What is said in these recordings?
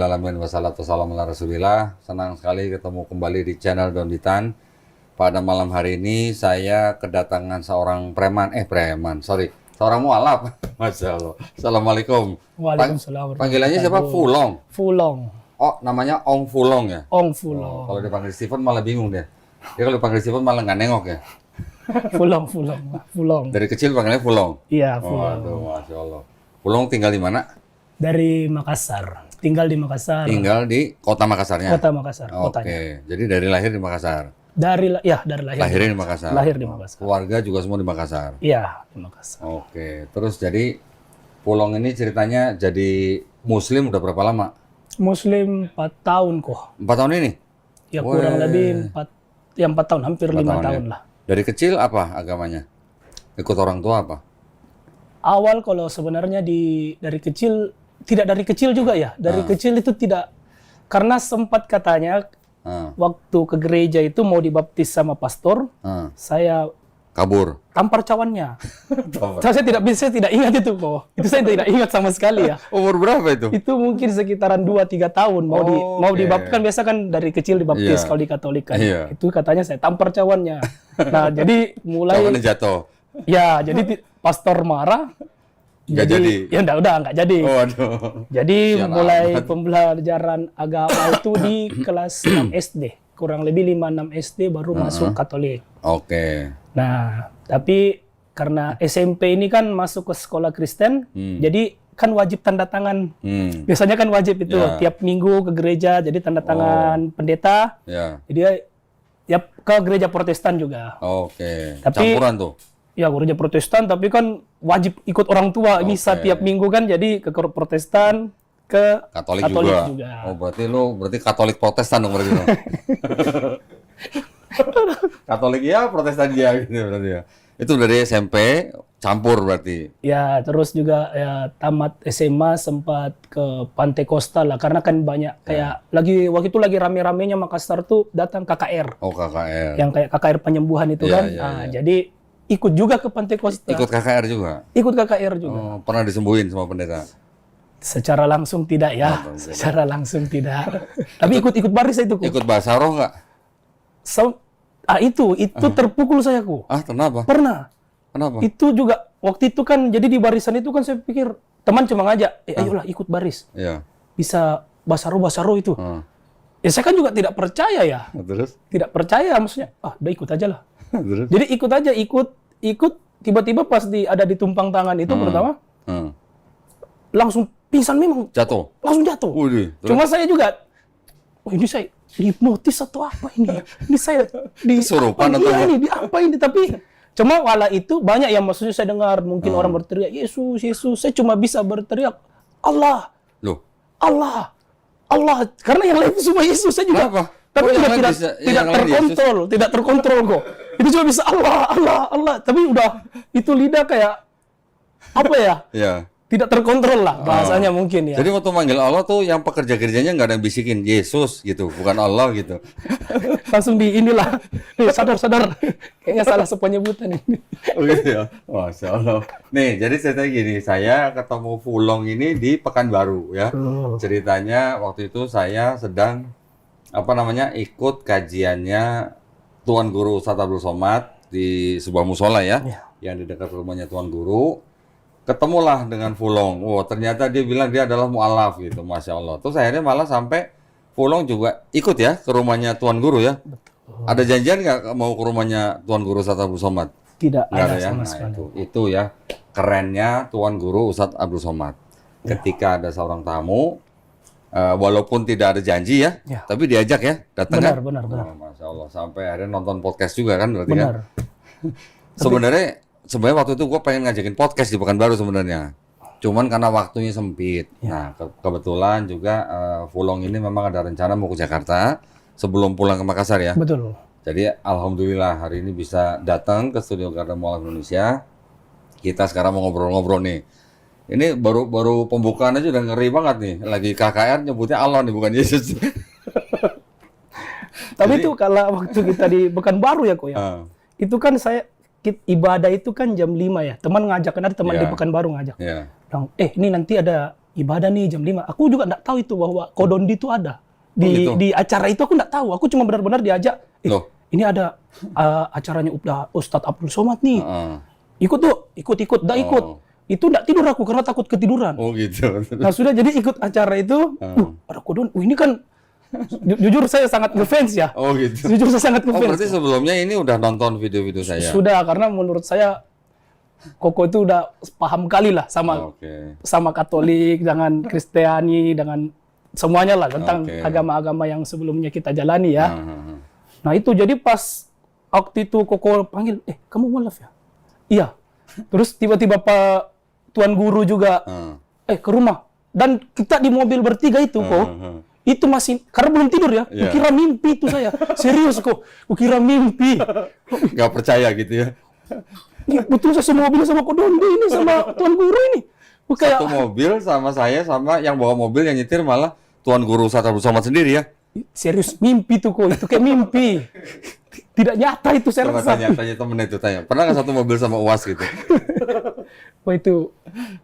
Alamin wassalatu wassalamu ala rasulillah. Senang sekali ketemu kembali di channel Donditan. Pada malam hari ini saya kedatangan seorang seorang mualaf. Masya Allah. Assalamualaikum. Waalaikumsalam. Panggilannya siapa? Fulong. Fulong. Oh, namanya Ong Fulong ya? Ong Fulong. Kalau dipanggil Steven malah bingung dia. Dia kalau dipanggil Steven malah nggak nengok ya? Fulong. Dari kecil panggilnya Fulong? Iya, Fulong. Waduh, Masya Allah. Fulong tinggal di mana? Dari Makassar. Tinggal di Makassar. Tinggal di kota Makassarnya? Kota Makassar, Oke, kotanya. jadi dari lahir di Makassar? Dari lahir. Lahirnya di Makassar? Lahir di Makassar. Keluarga juga semua di Makassar? Iya, di Makassar. Oke, terus jadi Fulong ini ceritanya jadi Muslim udah berapa lama? Muslim 4 tahun kok. 4 tahun ini? Ya kurang lebih 4 tahun, hampir 5 tahun ya? lah. Dari kecil apa agamanya? Ikut orang tua apa? Awal kalau sebenarnya dari kecil, tidak dari kecil juga ya. Dari kecil itu tidak, karena sempat katanya waktu ke gereja itu mau dibaptis sama pastor, saya kabur. tampar cawannya. Saya tidak ingat itu kok. Itu saya tidak ingat sama sekali ya. Umur berapa itu? Itu mungkin sekitaran 2-3 tahun mau dibaptis, kan biasa kan dari kecil dibaptis kalau di Katolik kan. Itu katanya saya tampar cawannya. Nah, jadi mulai Cawannya jatuh. Ya, jadi pastor marah. Nggak jadi. Ya nggak jadi. Oh, aduh. Jadi Sial mulai amat. pembelajaran agama itu di kelas 6 SD. Kurang lebih 5-6 SD baru masuk Katolik. Oke. Nah, tapi karena SMP ini kan masuk ke sekolah Kristen, jadi kan wajib tanda tangan. Biasanya kan wajib itu tiap minggu ke gereja, jadi tanda tangan pendeta. Ya. Jadi ya ke gereja Protestan juga. Oke. Tapi Campuran tuh. ya gereja Protestan, tapi kan wajib ikut orang tua misa tiap minggu kan, jadi ke Protestan, ke Katolik juga. Oh, berarti Katolik Protestan dong berarti. Katolik ya, Protestan ya gitu berarti ya. Itu dari SMP campur berarti. Ya, terus juga ya tamat SMA sempat ke Pantai Costa lah, karena kan banyak kayak waktu itu lagi rame-ramenya Makassar tuh datang KKR. Oh, KKR. Yang kayak KKR penyembuhan itu kan. Jadi ikut juga ke Pantai Costa. Ikut KKR juga? Ikut KKR juga. Oh, pernah disembuhin sama pendeta? Secara langsung tidak ya. Secara langsung tidak. Tapi ikut baris itu. Ikut bahasa roh nggak? Itu terpukul saya kok. Kenapa? Pernah. Kenapa? Itu juga waktu itu kan, jadi di barisan itu kan saya pikir teman cuma ngajak, ayolah ikut baris. Iya. Bisa bahasa roh itu. Ya saya kan juga tidak percaya ya. Terus? Tidak percaya, maksudnya, udah ikut aja lah. Terus? Jadi ikut tiba-tiba pas ada di tumpang tangan itu pertama, langsung pingsan memang. Jatuh? Langsung jatuh. Cuma saya juga, ini saya hipnotis atau apa ini? Ini saya Kesurupan atau apa? Ini apa ini? Tapi cuma wala itu banyak yang maksudnya saya dengar mungkin orang berteriak Yesus, Yesus. Saya cuma bisa berteriak Allah. Loh? Allah. Karena yang lain semua Yesus. Saya juga. Kenapa? Tapi yang tidak terkontrol kok. Itu cuma bisa Allah. Tapi udah itu lidah kayak apa ya? Iya. Tidak terkontrol lah bahasanya mungkin ya. Jadi waktu manggil Allah tuh yang pekerja gerejanya nggak ada yang bisikin Yesus gitu, bukan Allah gitu. Langsung di inilah, sadar. Kayaknya salah sepenyebutan ini. Oh gitu ya? Masya Allah. Nih, jadi ceritanya gini, saya ketemu Fulong ini di Pekanbaru ya. Ceritanya waktu itu saya sedang ikut kajiannya Tuan Guru Ustadz Abdul Somad di sebuah musola ya, yang di dekat rumahnya Tuan Guru. Ketemulah dengan Fulong. Ternyata dia bilang dia adalah mualaf gitu, Masya Allah. Terus akhirnya malah sampai Fulong juga ikut ya ke rumahnya Tuan Guru ya. Betul. Ada janjian nggak mau ke rumahnya Tuan Guru Ustadz Abdul Somad? Tidak ada ya? sama sekali. Itu ya kerennya Tuan Guru Ustadz Abdul Somad. Ketika ada seorang tamu, walaupun tidak ada janji ya, tapi diajak ya, datang kan? Benar. Masya Allah, sampai akhirnya nonton podcast juga kan berarti Benar. kan? Sebenarnya waktu itu gue pengen ngajakin podcast di Pekanbaru sebenarnya. Cuman karena waktunya sempit. Nah, kebetulan juga Fulong ini memang ada rencana mau ke Jakarta sebelum pulang ke Makassar ya. Betul. Jadi alhamdulillah hari ini bisa datang ke studio Garda Mualaf Indonesia. Kita sekarang mau ngobrol-ngobrol nih. Ini baru pembukaan aja udah ngeri banget nih. Lagi KKR nyebutnya Allah nih, bukan Yesus. Tapi itu kalau waktu kita di Pekanbaru ya kok ya. Itu kan saya ibadah itu kan jam 5 ya. Teman ngajak, kan ada teman di Pekanbaru ngajak. Bilang, ini nanti ada ibadah nih jam 5. Aku juga nggak tahu itu bahwa Kodondi itu ada. gitu? Di acara itu aku nggak tahu. Aku cuma benar-benar diajak, Loh. ini ada acaranya Ustadz Abdul Somad nih. Ikut tuh, ikut. Nggak ikut. Itu nggak tidur aku karena takut ketiduran. Oh gitu. Nah sudah jadi ikut acara itu, ada Kodondi. Ini kan jujur saya sangat ngefans ya. Oh gitu. Jujur saya sangat Oh ngefans. berarti sebelumnya ini udah nonton video-video saya. Sudah, karena menurut saya Koko itu udah paham kali lah Oke. sama Katolik, dengan Kristiani, dengan semuanya lah tentang Oke. agama-agama yang sebelumnya kita jalani ya. Nah itu jadi pas waktu itu Koko panggil, kamu mualaf ya? Iya. Terus tiba-tiba Pak Tuan Guru juga, ke rumah. Dan kita di mobil bertiga itu kok, itu masih, karena belum tidur ya, kukira mimpi itu saya. Serius kok, kukira mimpi. Gak percaya gitu ya? Betul saya semobil sama Kodondi ini, sama Tuan Guru ini. Kayak, Satu mobil sama saya, sama yang bawa mobil yang nyetir malah Tuan Guru Ustadz Abdul Somad sendiri ya? serius mimpi tuh kok, itu kayak mimpi. Tidak nyata itu saya Coba rasa. tanya temen itu, tanya. Pernah nggak satu mobil sama UAS gitu? Wah itu,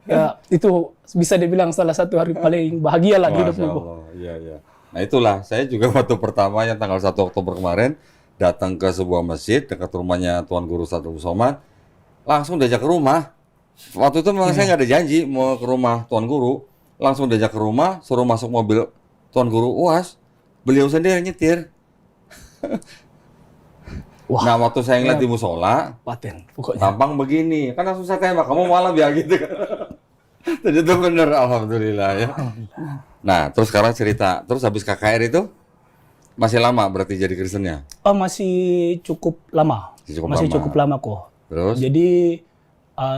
ya itu bisa dibilang salah satu hari paling bahagia lah di Masya hidupku. Allah, iya. Nah itulah, saya juga waktu pertama yang tanggal 1 Oktober kemarin, datang ke sebuah masjid dekat rumahnya Tuan Guru Ustadz Abdul Somad, langsung diajak ke rumah. Waktu itu memang saya nggak ada janji mau ke rumah Tuan Guru, langsung diajak ke rumah, suruh masuk mobil Tuan Guru UAS, beliau sendiri nyetir. Wah, Nah waktu saya ngeliat di musola, paten pokoknya. tampang begini, kan langsung saya tembak, kamu malam ya gitu. Jadi itu bener, alhamdulillah ya. Nah terus sekarang cerita, terus habis KKR itu masih lama berarti jadi Kristennya? Oh, masih cukup lama. Masih cukup lama kok. Terus? Jadi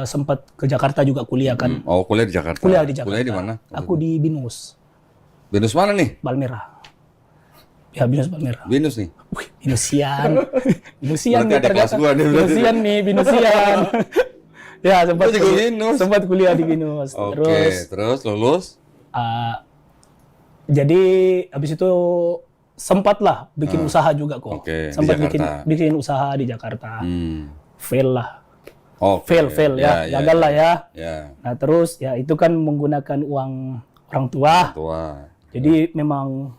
sempat ke Jakarta juga kuliah kan. Oh kuliah di Jakarta? Kuliah di Jakarta. Kuliah di mana? Aku di Binus, Binus mana nih? Balmera. Ya Binus Balmera. Binus nih? Wih, Binusian. Binusian Berarti ada kelas gua nih, berarti. Binusian nih, Binusian. Ya, sempat Gua juga Binus. sempat kuliah di Binus. Oke, terus lulus? Jadi habis itu sempatlah bikin usaha juga kok. Oke, di Sempat Jakarta. bikin usaha di Jakarta. Fail lah. Oke. Fail ya, gagal lah ya. Ya, Nah, terus ya itu kan menggunakan uang orang tua. Jadi memang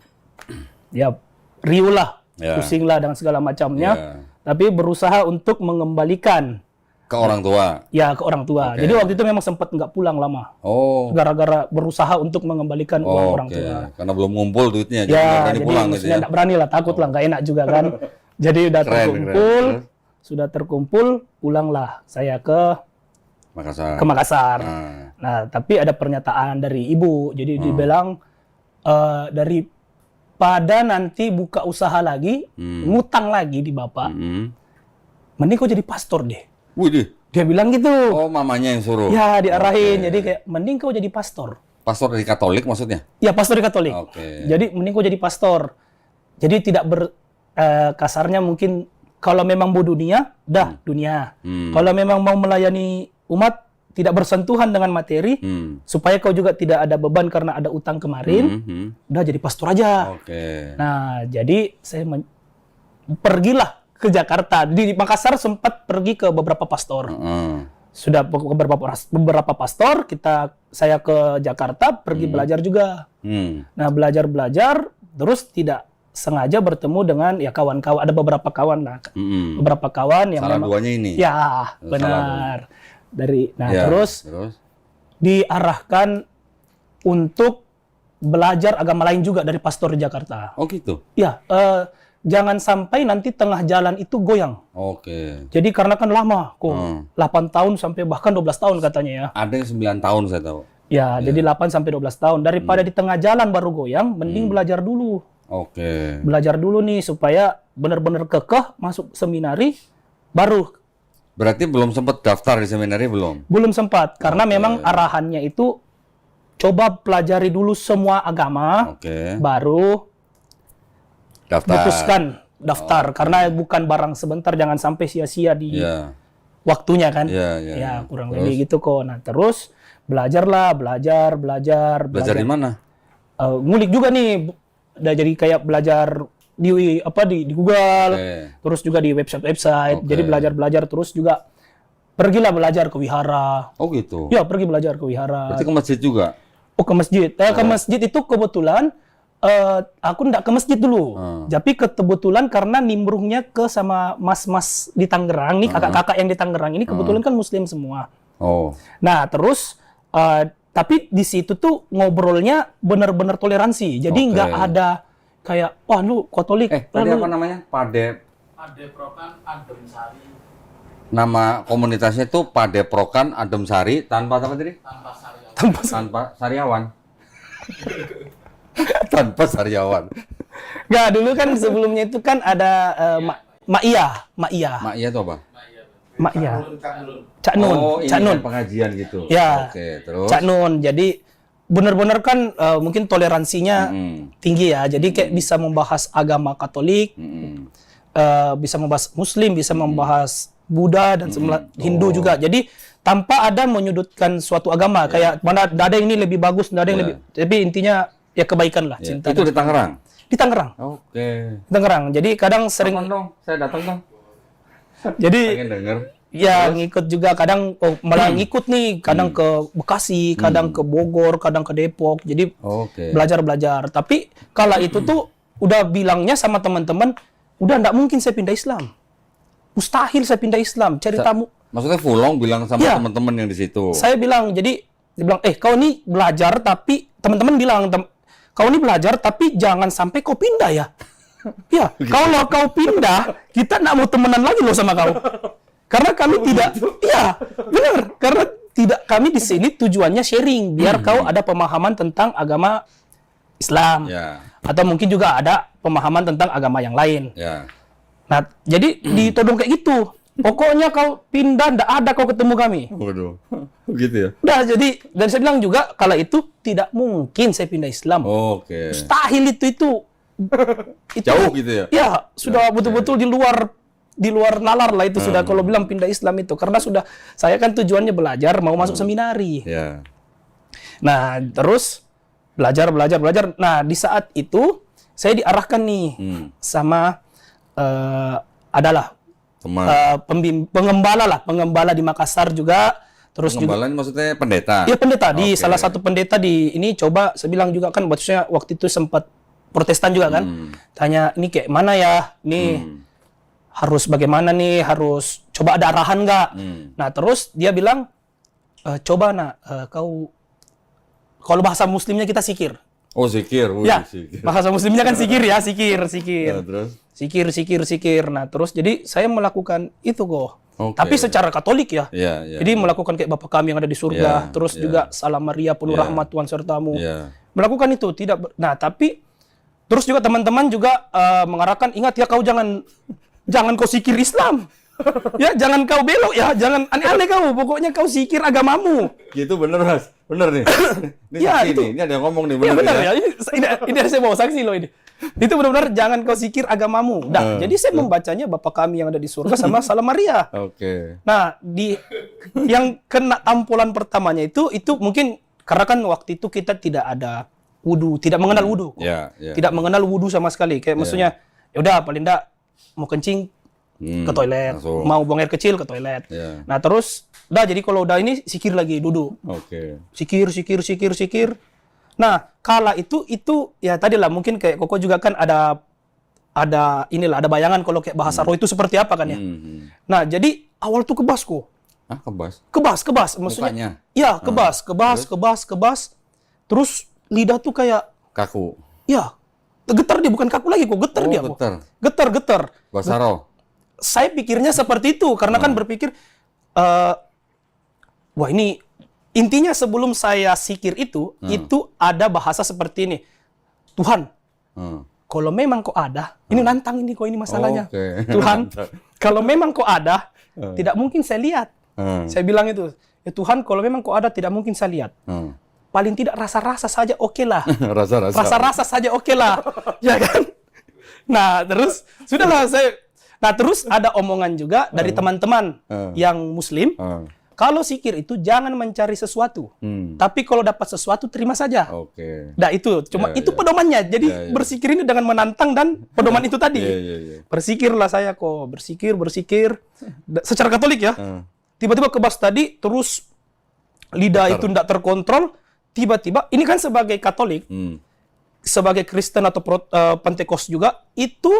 ya riuh lah, pusing lah dengan segala macamnya. Tapi berusaha untuk mengembalikan ke orang tua? Ya, ke orang tua. Oke. Jadi waktu itu memang sempat nggak pulang lama. Oh. Gara-gara berusaha untuk mengembalikan uang orang tua. Karena belum ngumpul duitnya, jadi nggak Ya, berani jadi pulang gitu maksudnya ya? nggak berani lah, takut lah, nggak enak juga kan. Jadi udah terkumpul, sudah terkumpul, pulanglah saya ke Makassar. Makassar. Nah, tapi ada pernyataan dari ibu. Jadi dibilang daripada nanti buka usaha lagi, ngutang lagi di bapak, mending kau jadi pastor deh. Wih, Dia bilang gitu. oh mamanya yang suruh? Ya, diarahin. Jadi kayak, mending kau jadi pastor. Pastor dari Katolik maksudnya? Ya, pastor di Katolik. Oke. Jadi mending kau jadi pastor. Jadi tidak kasarnya mungkin kalau memang mau dunia, dunia. Kalau memang mau melayani umat, tidak bersentuhan dengan materi, supaya kau juga tidak ada beban karena ada utang kemarin, udah jadi pastor aja. Oke. Nah, jadi saya pergilah ke Jakarta. Di Makassar sempat pergi ke beberapa pastor. Sudah beberapa pastor, saya ke Jakarta, pergi belajar juga. Nah, belajar, terus tidak sengaja bertemu dengan ya kawan-kawan, ada beberapa kawan lah. Beberapa kawan yang salah memang, duanya ini? Ya, benar. Terus diarahkan untuk belajar agama lain juga dari pastor di Jakarta. Oh gitu? Ya, jangan sampai nanti tengah jalan itu goyang. Oke. Jadi karena kan lama kok, 8 tahun sampai bahkan 12 tahun katanya ya. Ada yang 9 tahun saya tahu. Ya, jadi 8 sampai 12 tahun. Daripada di tengah jalan baru goyang, mending belajar dulu. Oke. Belajar dulu nih supaya benar-benar kekeh masuk seminari, baru. Berarti belum sempat daftar di seminari belum? Belum sempat, karena memang arahannya itu coba pelajari dulu semua agama, baru putuskan daftar. Karena bukan barang sebentar, jangan sampai sia-sia di waktunya kan. Ya, kurang lebih gitu kok. Nah, terus belajar di mana? Ngulik juga nih. Udah jadi kayak belajar di Google, terus juga di website. Jadi belajar terus juga pergilah belajar ke wihara. Oh gitu. Ya, pergi belajar ke wihara. Berarti ke masjid juga? Oh, ke masjid. Ke masjid itu kebetulan aku nggak ke masjid dulu. Tapi kebetulan karena nimbrungnya ke sama mas-mas di Tangerang nih, kakak-kakak yang di Tangerang ini kebetulan kan muslim semua. Oh. Nah, terus tapi di situ tuh ngobrolnya benar-benar toleransi. Jadi nggak ada kayak, wah lu Katolik. Tadi apa namanya? Padeprokan Adem Sari. Nama komunitasnya itu Padeprokan Adem Sari tanpa apa tadi? Tanpa Sariawan. Tanpa Sariawan. Nggak, dulu kan sebelumnya itu kan ada Ma'iyah. Ma'iyah itu apa? Ma'iyah. Cak Nun. Oh, ini Cak Nun. kan pengajian gitu. Ya. Oke, terus? Cak Nun. Jadi benar-benar kan mungkin toleransinya tinggi ya. Jadi kayak bisa membahas agama Katolik, bisa membahas Muslim, bisa membahas Buddha dan Hindu juga. Jadi tanpa ada menyudutkan suatu agama. Kayak mana ada yang ini lebih bagus, ada yang lebih. Tapi intinya ya kebaikan lah, cinta. Itu di Tangerang? Di Tangerang. Oke. Di Tangerang. Jadi kadang sering. Kapan dong? Saya datang dong. Jadi pengen denger. Ya, ngikut juga kadang malah ngikut nih, kadang ke Bekasi, kadang ke Bogor, kadang ke Depok. Jadi belajar-belajar. Tapi kala itu tuh udah bilangnya sama teman-teman, udah nggak mungkin saya pindah Islam. Mustahil saya pindah Islam. Ceritamu. Maksudnya Fulong bilang sama teman-teman yang di situ. Saya bilang, jadi dia bilang, kau ini belajar tapi teman-teman bilang, kau ini belajar tapi jangan sampai kau pindah ya. Ya, kalau kau pindah, kita nggak mau temenan lagi loh sama kau. Karena kami tidak, iya benar. Karena kami di sini tujuannya sharing, biar kau ada pemahaman tentang agama Islam, atau mungkin juga ada pemahaman tentang agama yang lain. Nah, jadi ditodong kayak gitu. Pokoknya kau pindah, ndak ada kau ketemu kami. Waduh, gitu ya. Nah, jadi dan saya bilang juga kala itu tidak mungkin saya pindah Islam. Mustahil itu jauh gitu ya. Ya, sudah betul-betul di luar nalar lah itu sudah kalau bilang pindah Islam itu, karena sudah saya kan tujuannya belajar, mau masuk seminari. Nah, terus belajar. Nah, di saat itu saya diarahkan nih sama adalah pengembala di Makassar juga. Terus pengembala juga, maksudnya pendeta? Iya, pendeta. Di salah satu pendeta di ini coba saya bilang juga kan, maksudnya waktu itu sempat Protestan juga kan. Tanya, ini kayak mana ya? Nih harus bagaimana nih, harus coba ada arahan nggak? Nah, terus dia bilang, coba kau, kalau bahasa muslimnya kita sikir. Oh, zikir. Ya, zikir. Bahasa muslimnya kan sikir ya, sikir. Nah, terus? Sikir. Nah, terus jadi saya melakukan itu kok. Tapi secara Katolik ya. Jadi melakukan kayak Bapa Kami yang ada di surga, terus juga Salam Maria penuh rahmat Tuhan sertamu. Melakukan itu tidak. Nah, tapi terus juga teman-teman juga mengarahkan, ingat ya, kau jangan kau sikir Islam. Ya, jangan kau belok ya, jangan aneh-aneh kau. Pokoknya kau sikir agamamu. Gitu bener, Mas. Bener nih. Ini ya, saksi itu. nih. Ini ada yang ngomong nih, bener, bener ya. Ini saya bawa saksi loh ini. Itu benar-benar jangan kau sikir agamamu. Nah, jadi saya membacanya Bapa Kami yang ada di surga sama Salam Maria. Nah, yang kena tampulan pertamanya itu mungkin karena kan waktu itu kita tidak ada wudu, tidak mengenal wudu. Tidak mengenal wudu sama sekali. Kayak maksudnya, ya udah paling enggak mau kencing ke toilet, langsung. Mau buang air kecil ke toilet. Nah, terus jadi kalau udah ini sikir lagi, duduk. Sikir. Nah, kala itu ya tadi lah, mungkin kayak Koko juga kan ada bayangan kalau kayak bahasa roh itu seperti apa kan ya. Nah, jadi awal tuh kebas kok. Kebas maksudnya. Mukanya? Ya, kebas. Terus lidah tuh kayak kaku. Ya. Getar dia, bukan kaku lagi kok, getar dia. Getar. Bahasa roh. Saya pikirnya seperti itu karena kan berpikir wah, ini intinya sebelum saya sikir itu ada bahasa seperti ini. Tuhan, kalau memang kau ada, ini nantang ini kok, ini masalahnya. Tuhan, kalau memang kau ada, tidak mungkin saya lihat. Saya bilang itu, ya Tuhan, kalau memang kau ada, tidak mungkin saya lihat. Paling tidak rasa-rasa saja oke lah. Rasa-rasa saja oke lah. Ya kan? Nah, terus sudahlah saya. Nah, terus ada omongan juga dari teman-teman yang muslim. Kalau sikir itu jangan mencari sesuatu. Tapi kalau dapat sesuatu terima saja. Nah, itu cuma itu pedomannya. Jadi bersikir ini dengan menantang dan pedoman itu tadi. Bersikirlah saya kok, bersikir. Secara Katolik ya. Tiba-tiba kebas tadi, terus lidah itu tidak terkontrol. tiba-tiba ini kan sebagai Katolik, sebagai Kristen atau Pentekost juga, itu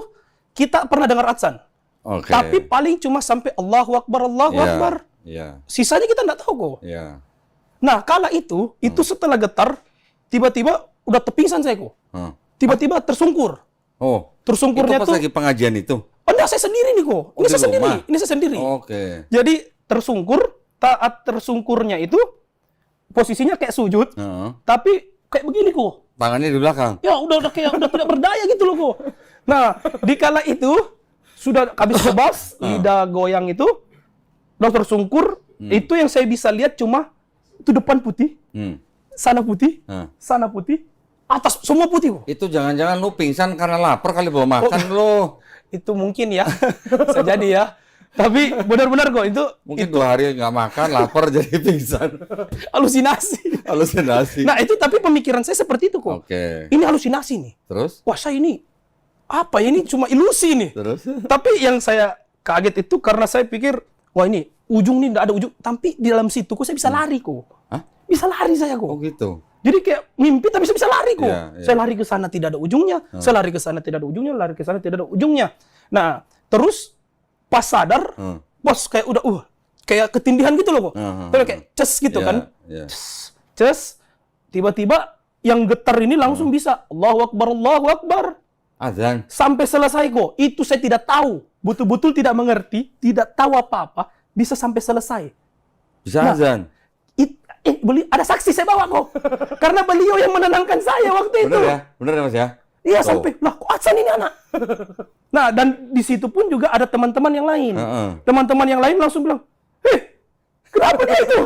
kita pernah dengar azan. Oke. Tapi paling cuma sampai Allahu Akbar, Allahu Akbar. Iya. Sisanya kita nggak tahu kok. Iya. Nah, kala itu setelah getar, tiba-tiba udah terpingsan saya kok. Tiba-tiba tersungkur. Oh. Tersungkurnya itu pas lagi pengajian itu? Oh, enggak, saya sendiri nih kok. Ini saya sendiri. Ini saya sendiri. Oke. Jadi tersungkur, taat tersungkurnya itu posisinya kayak sujud, tapi kayak begini kok. Tangannya di belakang. Ya udah kayak udah tidak berdaya gitu loh kok. Nah, di kala itu sudah habis kebas, lidah goyang itu, udah tersungkur. Itu yang saya bisa lihat cuma itu depan putih, sana putih, sana putih, atas semua putih kok. Itu jangan-jangan lu pingsan karena lapar kali belum makan lu. Itu mungkin ya, bisa jadi ya. Tapi benar-benar kok itu mungkin 2 hari nggak makan, lapar jadi pingsan. Halusinasi. Halusinasi. Nah itu tapi pemikiran saya seperti itu kok. Oke. Ini halusinasi nih. Terus? Wah saya ini apa ya, ini cuma ilusi nih. Terus? Tapi yang saya kaget itu karena saya pikir wah ini ujung nih nggak ada ujung. Tapi di dalam situ kok saya bisa lari kok. Hah? Bisa lari saya kok. Oh gitu. Jadi kayak mimpi tapi saya bisa lari kok. Iya, iya. Saya lari ke sana tidak ada ujungnya. Saya lari ke sana tidak ada ujungnya. Lari ke sana tidak ada ujungnya. Nah terus pas sadar, bos kayak udah kayak ketindihan gitu loh kok. Terus kayak ces gitu kan. Ces. Tiba-tiba yang getar ini langsung bisa Allahu Akbar, Allahu Akbar. Azan. Sampai selesai kok. Itu saya tidak tahu. Betul-betul tidak mengerti, tidak tahu apa-apa, bisa sampai selesai. Bisa azan. Ada saksi saya bawa kok. Karena beliau yang menenangkan saya waktu itu. Bener ya? Bener ya Mas ya? Iya, sampai lah kok azan ini anak. Nah, dan di situ pun juga ada teman-teman yang lain. Teman-teman yang lain langsung bilang, kenapa dia itu?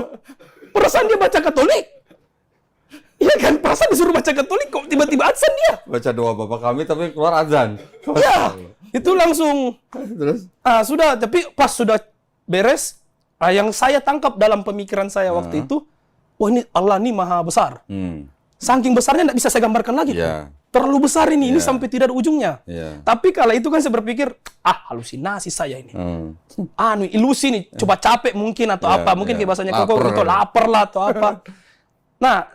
Perasaan dia baca Katolik. Iya kan, perasaan disuruh baca Katolik kok tiba-tiba azan dia. Baca doa Bapak kami tapi keluar azan. Iya, itu langsung. Terus? Sudah, tapi pas sudah beres, yang saya tangkap dalam pemikiran saya waktu itu, wah ini Allah ini maha besar. Saking besarnya tidak bisa saya gambarkan lagi. Terlalu besar ini sampai tidak ada ujungnya. Tapi kala itu kan saya berpikir, halusinasi saya ini. Ilusi nih, coba capek mungkin atau apa. Mungkin kayak bahasanya kok gitu, lapar lah atau apa. Nah,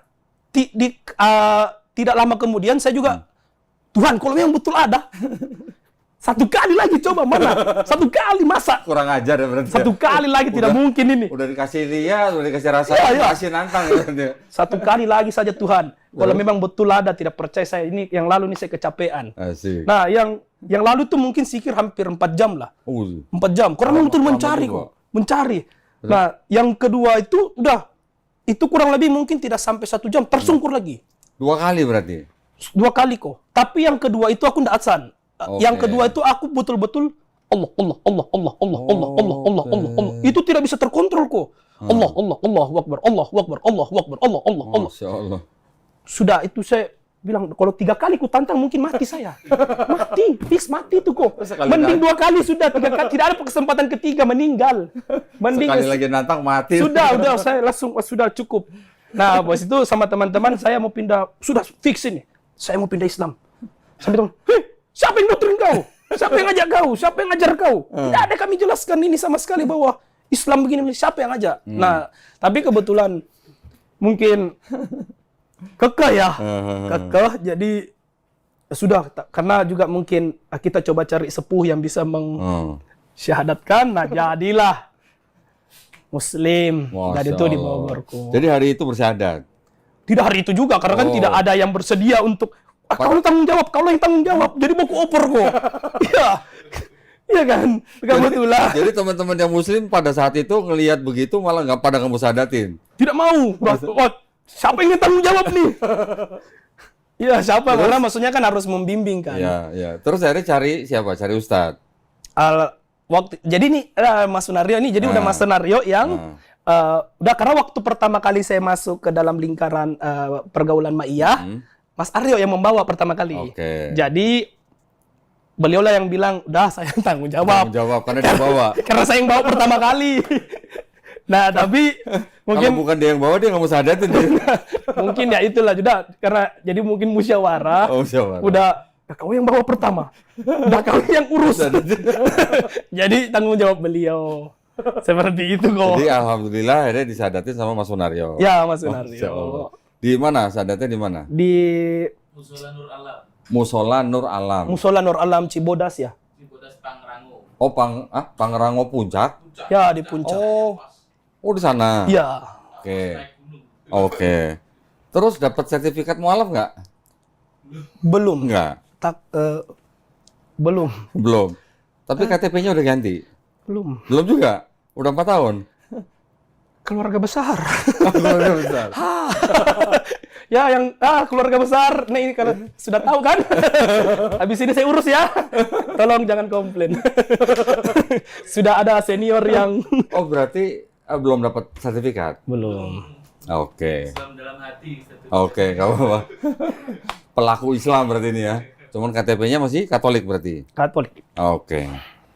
tidak lama kemudian saya juga, Tuhan kalau memang betul ada, satu kali lagi coba mana? Satu kali masa? Kurang ajar ya berarti. Satu kali lagi tidak mungkin ini. Udah dikasih lihat, udah dikasih rasa, kasih nantang. Satu kali lagi saja Tuhan. Kalau memang betul ada, tidak percaya saya ini yang lalu ini saya kecapean. Asik. Nah, yang lalu tuh mungkin sikir hampir 4 jam lah. 4 jam. Kurang betul mencari kok. Mencari. Nah, yang kedua itu itu kurang lebih mungkin tidak sampai 1 jam, tersungkur lagi. 2 kali berarti? 2 kali kok. Tapi yang kedua itu aku tidak azan. Yang kedua itu aku betul-betul Allah. Itu tidak bisa terkontrol kok. Allahu Akbar. Masya Allah. Sudah itu saya bilang kalau 3 kali ku tantang mungkin mati saya. Fix mati itu kok. Mending 2 kali sudah, 3 kali tidak ada kesempatan ketiga meninggal. Mending sekali lagi nantang mati. Sudah saya langsung sudah cukup. Nah, bos itu sama teman-teman saya mau pindah, sudah fix ini. Saya mau pindah Islam. Sampai teman, siapa yang doktrin kau? Siapa yang ngajak kau? Siapa yang ngajar kau? Tidak ada kami jelaskan ini sama sekali bahwa Islam begini. Siapa yang ngajak? Nah, tapi kebetulan mungkin kekeh ya. Kekeh, jadi sudah. Karena juga mungkin kita coba cari sepuh yang bisa mensyahadatkan. Nah, jadilah Muslim. Dan itu di Bogorku. Jadi hari itu bersyahadat? Tidak hari itu juga, karena kan tidak ada yang bersedia untuk kau yang tanggung jawab, jadi mau opor kok. Iya kan? Kebetulan. Jadi teman-teman yang Muslim pada saat itu ngelihat begitu malah nggak pada kamu syahadatin? Tidak mau. Siapa yang tanggung jawab nih? Iya, siapa? Terus? Karena maksudnya kan harus membimbing kan. Iya. Terus akhirnya cari siapa? Cari ustadz? Jadi nih Mas Sunario nih, jadi udah Mas Sunario yang udah, karena waktu pertama kali saya masuk ke dalam lingkaran pergaulan Ma'iyah, Mas Aryo yang membawa pertama kali. Jadi beliau lah yang bilang, udah saya tanggung jawab. Tanggung jawab karena dia bawa. Karena saya yang bawa pertama kali. Nah, tapi mungkin kalau bukan dia yang bawa, dia nggak mau syahadatin. Mungkin ya itulah juga, karena jadi mungkin musyawarah. Udah kau yang bawa pertama. Udah kau yang urus. Jadi tanggung jawab beliau. Seperti itu kok. Jadi alhamdulillah akhirnya disyahadatin sama Mas Sunario. Ya, Mas Sunario. Di mana? Sadatnya di mana? Di Musola Nur Alam. Musola Nur Alam Cibodas ya. Oh, Pangrango Puncak. Ya, di puncak. Oh di sana. Iya. Oke. Terus dapat sertifikat mualaf nggak? Belum. Nggak. Belum. Belum. Tapi KTP-nya udah ganti. Belum. Belum juga. Udah 4 tahun. Keluarga besar. Keluarga besar. Ya, yang keluarga besar. Nah, ini kalau sudah tahu kan. Habis ini saya urus ya. Tolong jangan komplain. Sudah ada senior yang Oh, berarti belum dapat sertifikat? belum. Oke. Islam dalam hati. Oke, nggak apa-apa. Pelaku Islam berarti ini ya. Cuman KTP-nya masih Katolik berarti? Katolik. Oke.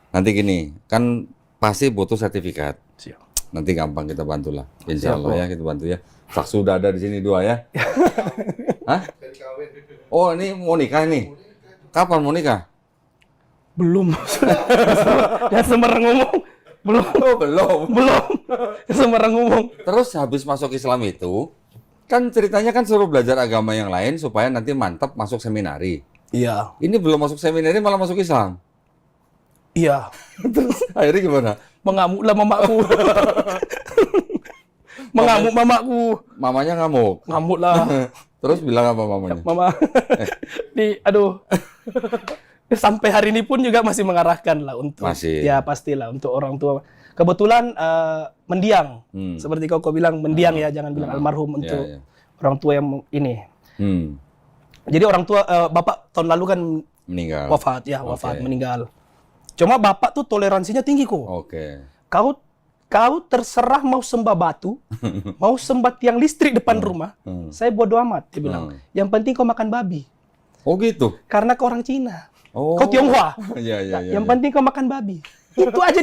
Nanti gini, kan pasti butuh sertifikat. Siap. Nanti gampang kita bantulah. Insya Siap, Allah ya, kita bantu ya. Saksi sudah ada di sini 2 ya. Hah? Oh, ini mau nikah nih. Kapan mau nikah? Belum. Ya sembarang ngomong. Belum. Oh, belum. Belum. Sembarang ngomong. Terus habis masuk Islam itu, kan ceritanya kan suruh belajar agama yang lain supaya nanti mantap masuk seminari. Iya. Ini belum masuk seminari malah masuk Islam. Iya. Terus akhirnya gimana? Mengamuklah mamaku. Mengamuk mamaku. Mamanya ngamuk. Ngamuk lah. Terus bilang apa mamanya? Mama. Aduh. Sampai hari ini pun juga masih mengarahkan lah untuk. Masih. Ya pastilah untuk orang tua. Kebetulan mendiang. Seperti kau bilang mendiang ya, jangan bilang almarhum untuk Ya. orang tua yang ini. Hmm. Jadi orang tua bapak tahun lalu kan Meninggal. wafat, meninggal. Cuma bapak tuh toleransinya tinggi kok. Oke. Kau terserah mau sembah batu, mau sembah tiang listrik depan rumah. Saya bodo amat, dia bilang. Yang penting kau makan babi. Oh gitu. Karena kau orang Cina. Oh. Kau Tionghoa. Iya, iya, iya. Yang penting kau makan babi. Itu aja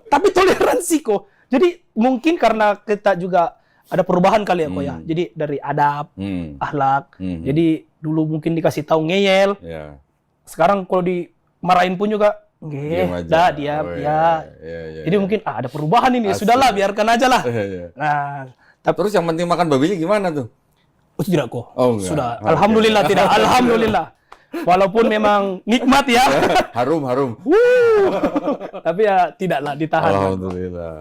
tapi toleransi kok. Jadi mungkin karena kita juga ada perubahan kali ya kok ya. Jadi dari adab, akhlak. Jadi dulu mungkin dikasih tahu ngeyel. Iya. Sekarang kalau dimarahin pun juga Diam aja. diam, Oh, ya. Iya. Jadi mungkin ada perubahan ini. Asik. Sudahlah, biarkan aja lah. Iya. Nah, Terus yang penting makan babinya gimana tuh? oh, tidak kok. Oh, enggak. Sudah. Oke. Alhamdulillah tidak. Alhamdulillah. Walaupun memang nikmat ya. Harum. Tapi ya tidaklah ditahan. Alhamdulillah.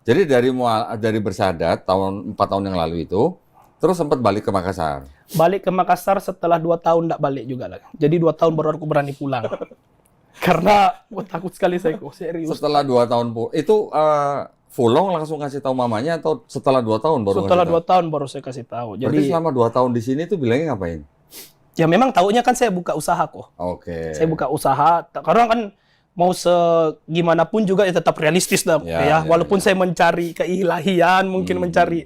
Jadi dari bersahadat 4 tahun yang lalu itu, terus sempat balik ke Makassar. Balik ke Makassar setelah 2 tahun tidak balik juga lah. Jadi 2 tahun baru aku berani pulang. Karena takut sekali saya kok, serius. Setelah 2 tahun itu Fulong langsung kasih tahu mamanya atau setelah 2 tahun baru? Setelah kasih 2 tahun baru saya kasih tahu. tahu? Berarti Jadi selama 2 tahun di sini tuh bilangnya ngapain? ya memang taunya kan saya buka usaha kok. Oke. Saya buka usaha karena kan mau gimana pun juga ya tetap realistis dah ya. Walaupun saya mencari keilahian, mungkin mencari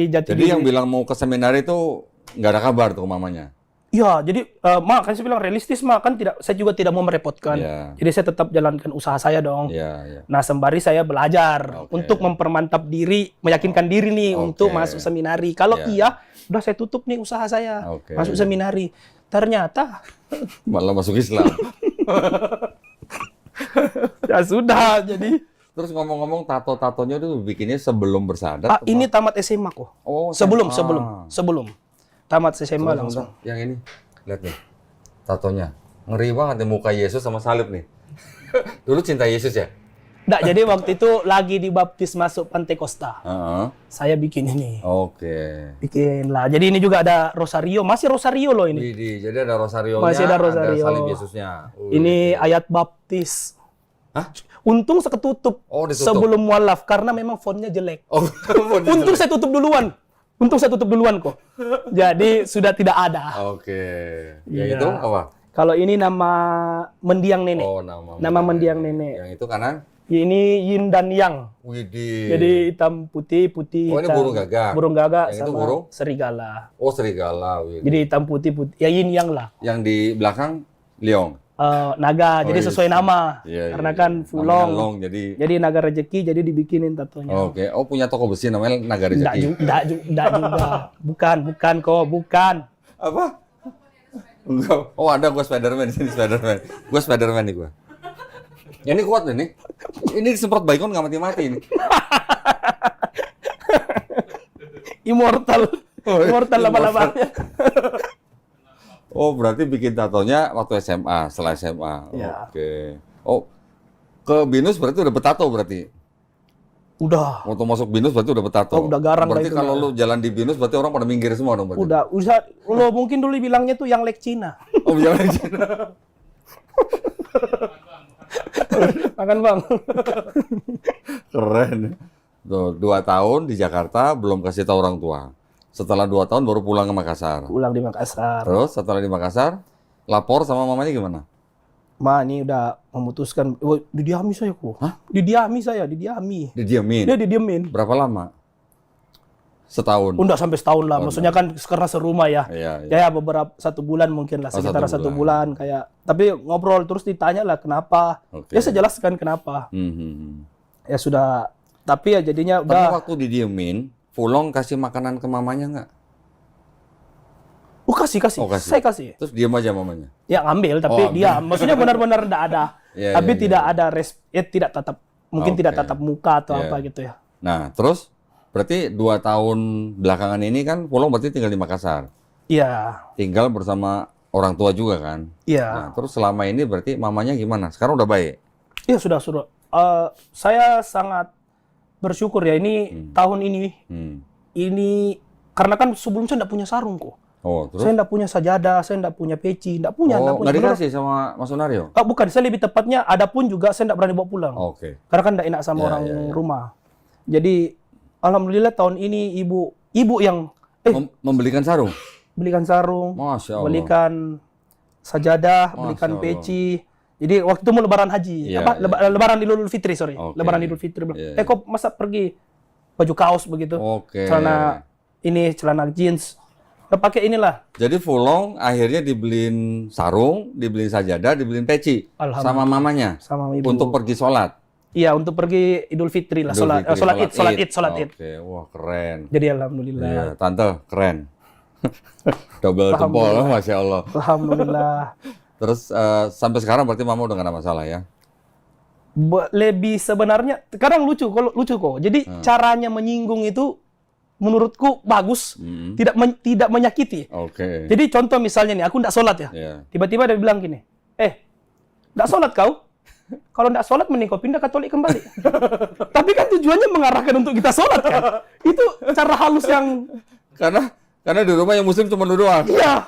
jati Jadi diri. yang bilang mau ke seminar itu nggak ada kabar tuh mamanya? Ya, jadi kan saya bilang realistis kan saya juga tidak mau merepotkan. Iya. Jadi saya tetap jalankan usaha saya dong. Iya. Nah, sembari saya belajar untuk mempermantap diri, meyakinkan diri nih untuk masuk seminari. Kalau iya, udah saya tutup nih usaha saya. Masuk seminari. Ternyata malah masuk Islam. ya sudah, jadi Terus ngomong-ngomong tato-tatonya itu bikinnya sebelum bersahadat? ini tamat SMA kok. Oh, Sebelum SMA. tamat SMA Coba, langsung. sebentar. Yang ini, lihat nih, tatonya. Ngeri banget nih muka Yesus sama salib nih. Dulu cinta Yesus ya? Nggak, jadi waktu itu lagi dibaptis masuk Pantai Costa. Saya bikin ini. Oke. Bikin lah. Jadi ini juga ada rosario. Masih rosario loh ini. Widih, jadi ada rosarionya, Masih ada rosario. salib Yesusnya. Ini ayat baptis. Hah? Untung saya ketutup Oh, ditutup. sebelum mualaf karena memang fontnya jelek. Oh, Untung saya tutup duluan. Kok. Jadi sudah tidak ada. Oke. Yang Iya. itu apa? Kalau ini nama mendiang nenek. Oh, Nama mendiang nenek. Yang itu kanan? Ini yin dan yang. Widih. Jadi hitam putih, putih. Oh, ini hitam. burung gagak. Burung gagak Yang itu sama burung? serigala. Oh, serigala. Widih. Jadi hitam putih, putih. Ya yin yang lah. Yang di belakang Liong. Naga. Jadi iya, sesuai nama. Iya, Karena iya. kan Namanya Fulong. Long, jadi naga rezeki, jadi dibikinin tatonya. Oke. Oh, punya toko besi namanya Naga Rezeki. Enggak juga. Bukan kok, bukan. Apa? Enggak. Oh, ada gua Spiderman di sini, Spiderman. Gua Spiderman nih gua. Ya, ini kuat nih. Ini disemprot baygon nggak mati-mati ini. immortal. Immortal lama-lamanya. Oh, berarti bikin tatonya waktu SMA, setelah SMA. Ya. Oke. Oh, ke BINUS berarti udah betato berarti? Udah. Waktu masuk BINUS berarti udah betato? Oh, udah garang berarti lah itu kalau mah. lu jalan di BINUS berarti orang pada minggir semua dong berarti? Udah. Lo mungkin dulu bilangnya tuh yang lek Cina. Oh, jalan di Cina. Makan bang. Keren. Tuh, 2 tahun di Jakarta belum kasih tahu orang tua. Setelah 2 tahun baru pulang ke Makassar. Pulang di Makassar. Terus setelah di Makassar, lapor sama mamanya gimana? Ma, ini udah memutuskan. Oh, didiami saya kok. Hah? Didiami saya, didiami. Didiamin. Dia didiemin. Berapa lama? Setahun. Udah sampai setahun lah. Maksudnya kan karena serumah ya. Iya, iya. Ya beberapa 1 bulan mungkin lah, Oh, sekitar 1 1 bulan kayak. Tapi ngobrol terus ditanya lah kenapa. Oke. Ya saya jelaskan kenapa. Ya sudah. Tapi ya jadinya Tapi udah. waktu didiemin, Fulong kasih makanan ke mamanya nggak? Oh kasih. Oh, kasih. Saya kasih. Terus diam aja mamanya? Ya ngambil tapi Oh, dia. Maksudnya benar-benar enggak ada. Iya, Tapi iya, tidak iya. ada tidak tatap. Mungkin Oke. tidak tatap muka atau Iya. apa gitu ya. Nah, terus berarti 2 tahun belakangan ini kan Fulong berarti tinggal di Makassar. Iya. Tinggal bersama orang tua juga kan? Iya. Nah, terus selama ini berarti mamanya gimana? Sekarang udah baik? Iya sudah. Saya sangat bersyukur ya ini tahun ini. Ini karena kan sebelum saya enggak punya sarung kok. Oh, terus? Saya enggak punya sajadah, saya enggak punya peci, enggak punya. Oh, nggak Bener- dikasih sama Mas Sunario? bukan, saya lebih tepatnya ada pun juga saya enggak berani bawa pulang. Oke. Karena kan enggak enak sama Ya, orang ya, ya. rumah. Jadi alhamdulillah tahun ini ibu yang Membelikan sarung? belikan sarung, Masya Allah. belikan sajadah, Masya belikan Allah. peci. Jadi waktu itu mau lebaran haji, Iya, apa iya. lebaran Idul Fitri, sorry. Oke. Lebaran Idul Fitri. Iya, iya. Kok masa pergi baju kaos begitu? Oke. Celana jeans. Udah pakai inilah. Jadi Fulong akhirnya dibeliin sarung, dibeliin sajadah, dibeliin peci Alhamdulillah. sama mamanya Sama ibu. untuk pergi sholat. Iya, untuk pergi Idul Fitri lah, Idul Fitri, sholat Id. Oke, wah keren. Jadi alhamdulillah. Iya, tante keren. Double jempol, masya Allah. Alhamdulillah. Terus sampai sekarang berarti mama udah gak ada masalah ya? Lebih sebenarnya, kadang lucu kok. Jadi caranya menyinggung itu menurutku bagus, tidak menyakiti. Oke. Jadi contoh misalnya nih, aku nggak sholat ya. Iya. Tiba-tiba dia bilang gini, nggak sholat kau? Kalau nggak sholat mending kau pindah Katolik kembali. Tapi kan tujuannya mengarahkan untuk kita sholat kan. Itu cara halus yang, Karena di rumah yang muslim cuma lu doang. iya.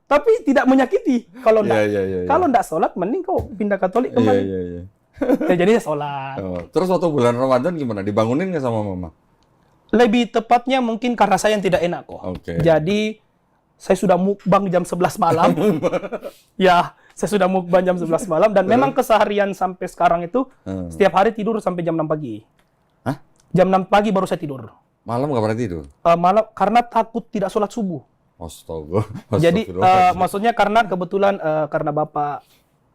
Tapi tidak menyakiti. Kalau nggak, Iya. kalau nggak sholat mending kau pindah Katolik Iya, kembali. iya. Ya jadinya sholat. Oh, terus waktu bulan Ramadan gimana? Dibangunin nggak sama mama? Lebih tepatnya mungkin karena saya yang tidak enak kok. Oke. Jadi saya sudah mukbang jam 11 malam. Ya, saya sudah mukbang jam 11 malam dan memang keseharian sampai sekarang itu setiap hari tidur sampai jam 6 pagi. Hah? Jam 6 pagi baru saya tidur. Malam nggak pernah tidur? Malam karena takut tidak sholat subuh. Astaga. Jadi Astagfirullahaladzim. maksudnya karena kebetulan karena bapak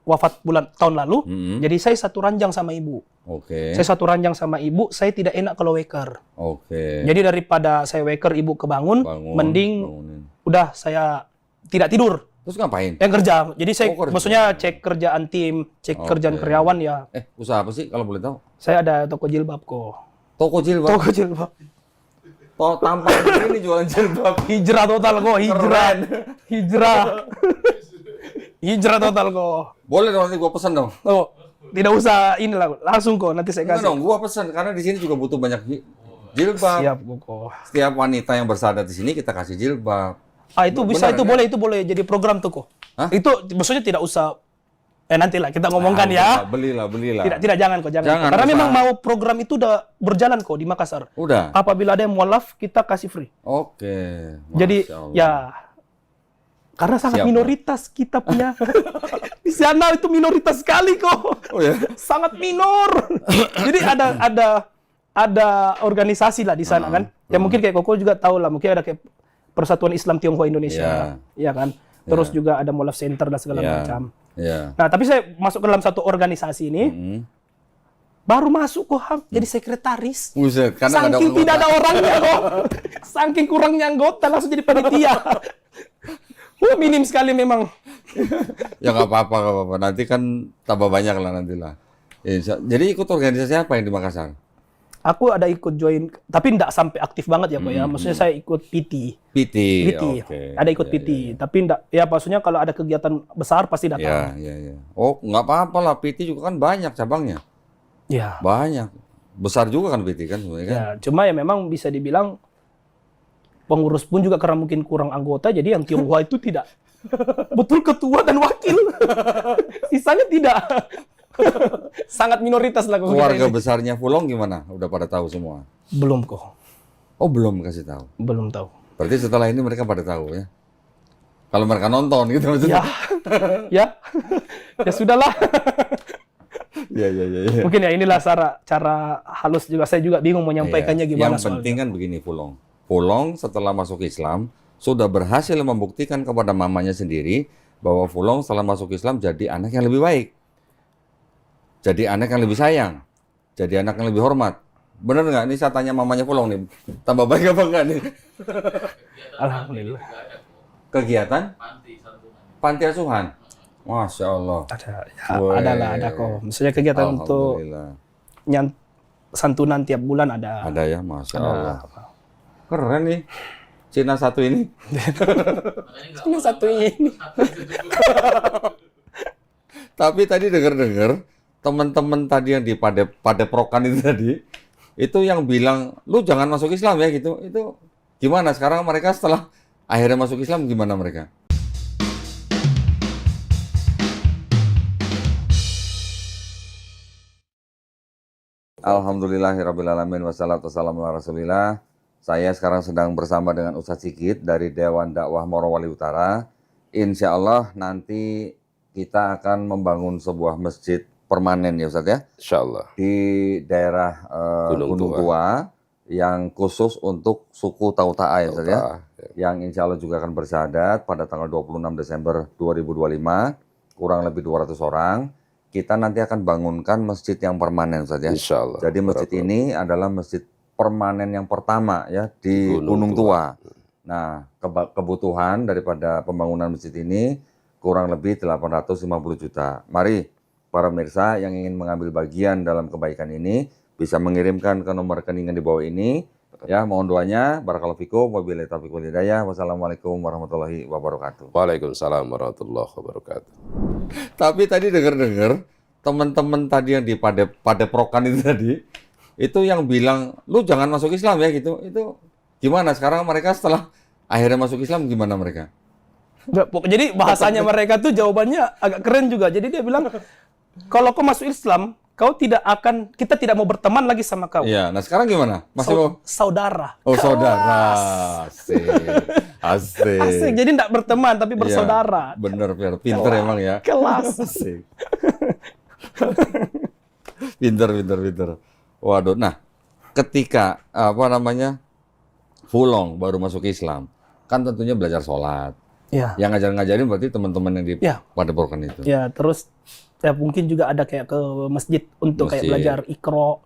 wafat tahun lalu, jadi saya satu ranjang sama ibu. Oke. Saya satu ranjang sama ibu, saya tidak enak kalau waker. Oke. Jadi daripada saya waker ibu kebangun, mending bangunin. udah saya tidak tidur. Terus ngapain? Yang kerja. Jadi saya kerja. maksudnya cek kerjaan tim, cek Oke. kerjaan karyawan ya. Usaha apa sih kalau boleh tahu? Saya ada toko jilbab kok. Toko jilbab. Toko jilbab. Tampang ini jualan jilbab. Hijrah total kok, hijrah. Hijrah. Hijrah total kok. Boleh dong nanti gua pesan dong. Oh, tidak usah inilah, langsung kok nanti saya Enggak kasih. dong, gua pesan karena di sini juga butuh banyak jilbab. Siap kok. Setiap wanita yang bersandar di sini kita kasih jilbab. Itu bisa, Benar, itu boleh jadi program tuh kok. Hah? Itu maksudnya tidak usah nantilah kita ngomongkan ya. Belilah. Tidak jangan kok, jangan. Karena usah. memang mau program itu udah berjalan kok di Makassar. Udah. Apabila ada yang mualaf, kita kasih free. Oke. Jadi Masya Allah. ya karena sangat Siap, minoritas kita punya di sana itu minoritas sekali kok. Oh ya. Sangat minor. Jadi ada organisasi lah di sana kan. Ya mungkin kayak Koko juga tahu lah, mungkin ada kayak Persatuan Islam Tionghoa Indonesia. Ya kan. Terus juga ada Mualaf Center dan segala macam. Iya. Nah, tapi saya masuk ke dalam satu organisasi ini, baru masuk kok jadi sekretaris. Buset, karena nggak ada Saking anggota. tidak ada orangnya kok. Saking kurangnya anggota langsung jadi panitia. Minim sekali memang. Ya nggak apa-apa. Nanti kan tambah banyak lah nantilah. Jadi ikut organisasi apa yang di Makassar? Aku ada ikut join, tapi tidak sampai aktif banget ya Kok ya. Maksudnya saya ikut PT. PT, PT. Ada ikut PT. Tapi enggak, ya maksudnya kalau ada kegiatan besar pasti datang. Ya. Oh, nggak apa-apa lah. PT juga kan banyak cabangnya. Ya. Banyak. Besar juga kan PT kan sebenarnya kan? Ya, cuma ya memang bisa dibilang pengurus pun juga karena mungkin kurang anggota, jadi yang Tionghoa itu tidak betul ketua dan wakil. Sisanya tidak. Sangat minoritas lah. Keluarga besarnya Fulong gimana? Udah pada tahu semua? Belum kok. Oh, belum kasih tahu. Belum tahu. Berarti setelah ini mereka pada tahu ya? Kalau mereka nonton gitu maksudnya? Ya. Ya sudahlah. Ya. Mungkin ya inilah cara halus juga. Saya juga bingung menyampaikannya gimana. Yang penting kan begini Fulong. Fulong setelah masuk Islam sudah berhasil membuktikan kepada mamanya sendiri bahwa Fulong setelah masuk Islam jadi anak yang lebih baik. Jadi anak yang lebih sayang. Jadi anak yang lebih hormat. Bener nggak? Ini saya tanya mamanya Fulong nih. Tambah baik apa enggak nih? Alhamdulillah. Kegiatan? Panti asuhan. Masya Allah. Ada kok. Maksudnya kegiatan untuk santunan tiap bulan ada. Ada ya, Masya Allah. Keren nih. Cina satu ini. Cina satu ini. Tapi tadi dengar teman-teman tadi yang di Padeprokan itu tadi, itu yang bilang, lu jangan masuk Islam ya gitu. Itu gimana? Sekarang mereka setelah akhirnya masuk Islam gimana mereka? Alhamdulillahirrabbilalamin wassalatu wassalamu ala rasulillah. Saya sekarang sedang bersama dengan Ustadz Sigit dari Dewan Dakwah Morowali Utara. Insya Allah nanti kita akan membangun sebuah masjid permanen ya Ustadz ya? Insya Allah. Di daerah Gunung Tua yang khusus untuk suku Tauta'a ya Ustadz ya? Yang insya Allah juga akan bersyahadat pada tanggal 26 Desember 2025, kurang lebih 200 orang. Kita nanti akan bangunkan masjid yang permanen Ustadz ya? Insya Allah. Jadi masjid ini adalah masjid permanen yang pertama ya di Gunung Tua. Nah, kebutuhan daripada pembangunan masjid ini kurang lebih 850 juta. Mari para pemirsa yang ingin mengambil bagian dalam kebaikan ini bisa mengirimkan ke nomor rekening yang di bawah ini. Ya, mohon doanya. Barakallahu fikum. Wabillahi taufiq wal hidayah. Wassalamualaikum warahmatullahi wabarakatuh. Waalaikumsalam warahmatullahi wabarakatuh. Tapi tadi dengar teman-teman tadi yang di Padeprokan itu tadi, itu yang bilang, lu jangan masuk Islam ya gitu. Itu gimana? Sekarang mereka setelah akhirnya masuk Islam gimana mereka? Jadi bahasanya mereka tuh jawabannya agak keren juga. Jadi dia bilang, kalau kau masuk Islam, kita tidak mau berteman lagi sama kau. Iya, nah sekarang gimana? Masih mau? Saudara. Oh, saudara. Asik. Jadi tidak berteman, tapi bersaudara. Ya, bener, pinter emang ya. Kelas. Asik. Pinter. Waduh, nah ketika Fulong baru masuk Islam, kan tentunya belajar sholat. Ya. Yang ngajarin berarti teman-teman yang di Padeprokan itu. Ya, terus ya mungkin juga ada kayak ke masjid untuk kayak belajar Iqra.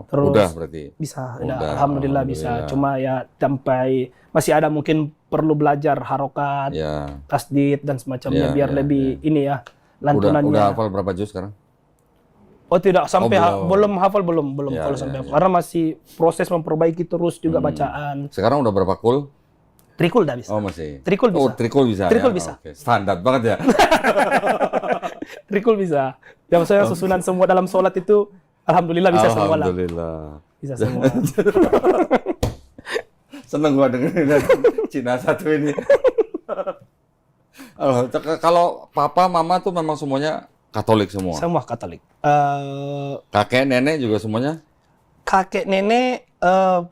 Terus udah berarti. Bisa, alhamdulillah bisa. Cuma ya sampai masih ada mungkin perlu belajar harokat, tasdid dan semacamnya biar lebih ini ya lantunannya. Udah hafal berapa juz sekarang? Oh tidak sampai belum hafal belum kalau sampai karena masih proses memperbaiki terus juga bacaan. Sekarang udah berapa kul? Trikul dah bisa. Oh masih. Trikul bisa. Oh trikul bisa. Trikul bisa. Okay. Standar banget ya. Trikul bisa. Yang saya susunan semua dalam sholat itu alhamdulillah bisa semua lah. Alhamdulillah. Bisa semua. Seneng gua dengerin Cina satu ini. Kalau papa mama tuh memang semuanya Katolik semua. Semua Katolik. Kakek nenek juga semuanya? Kakek nenek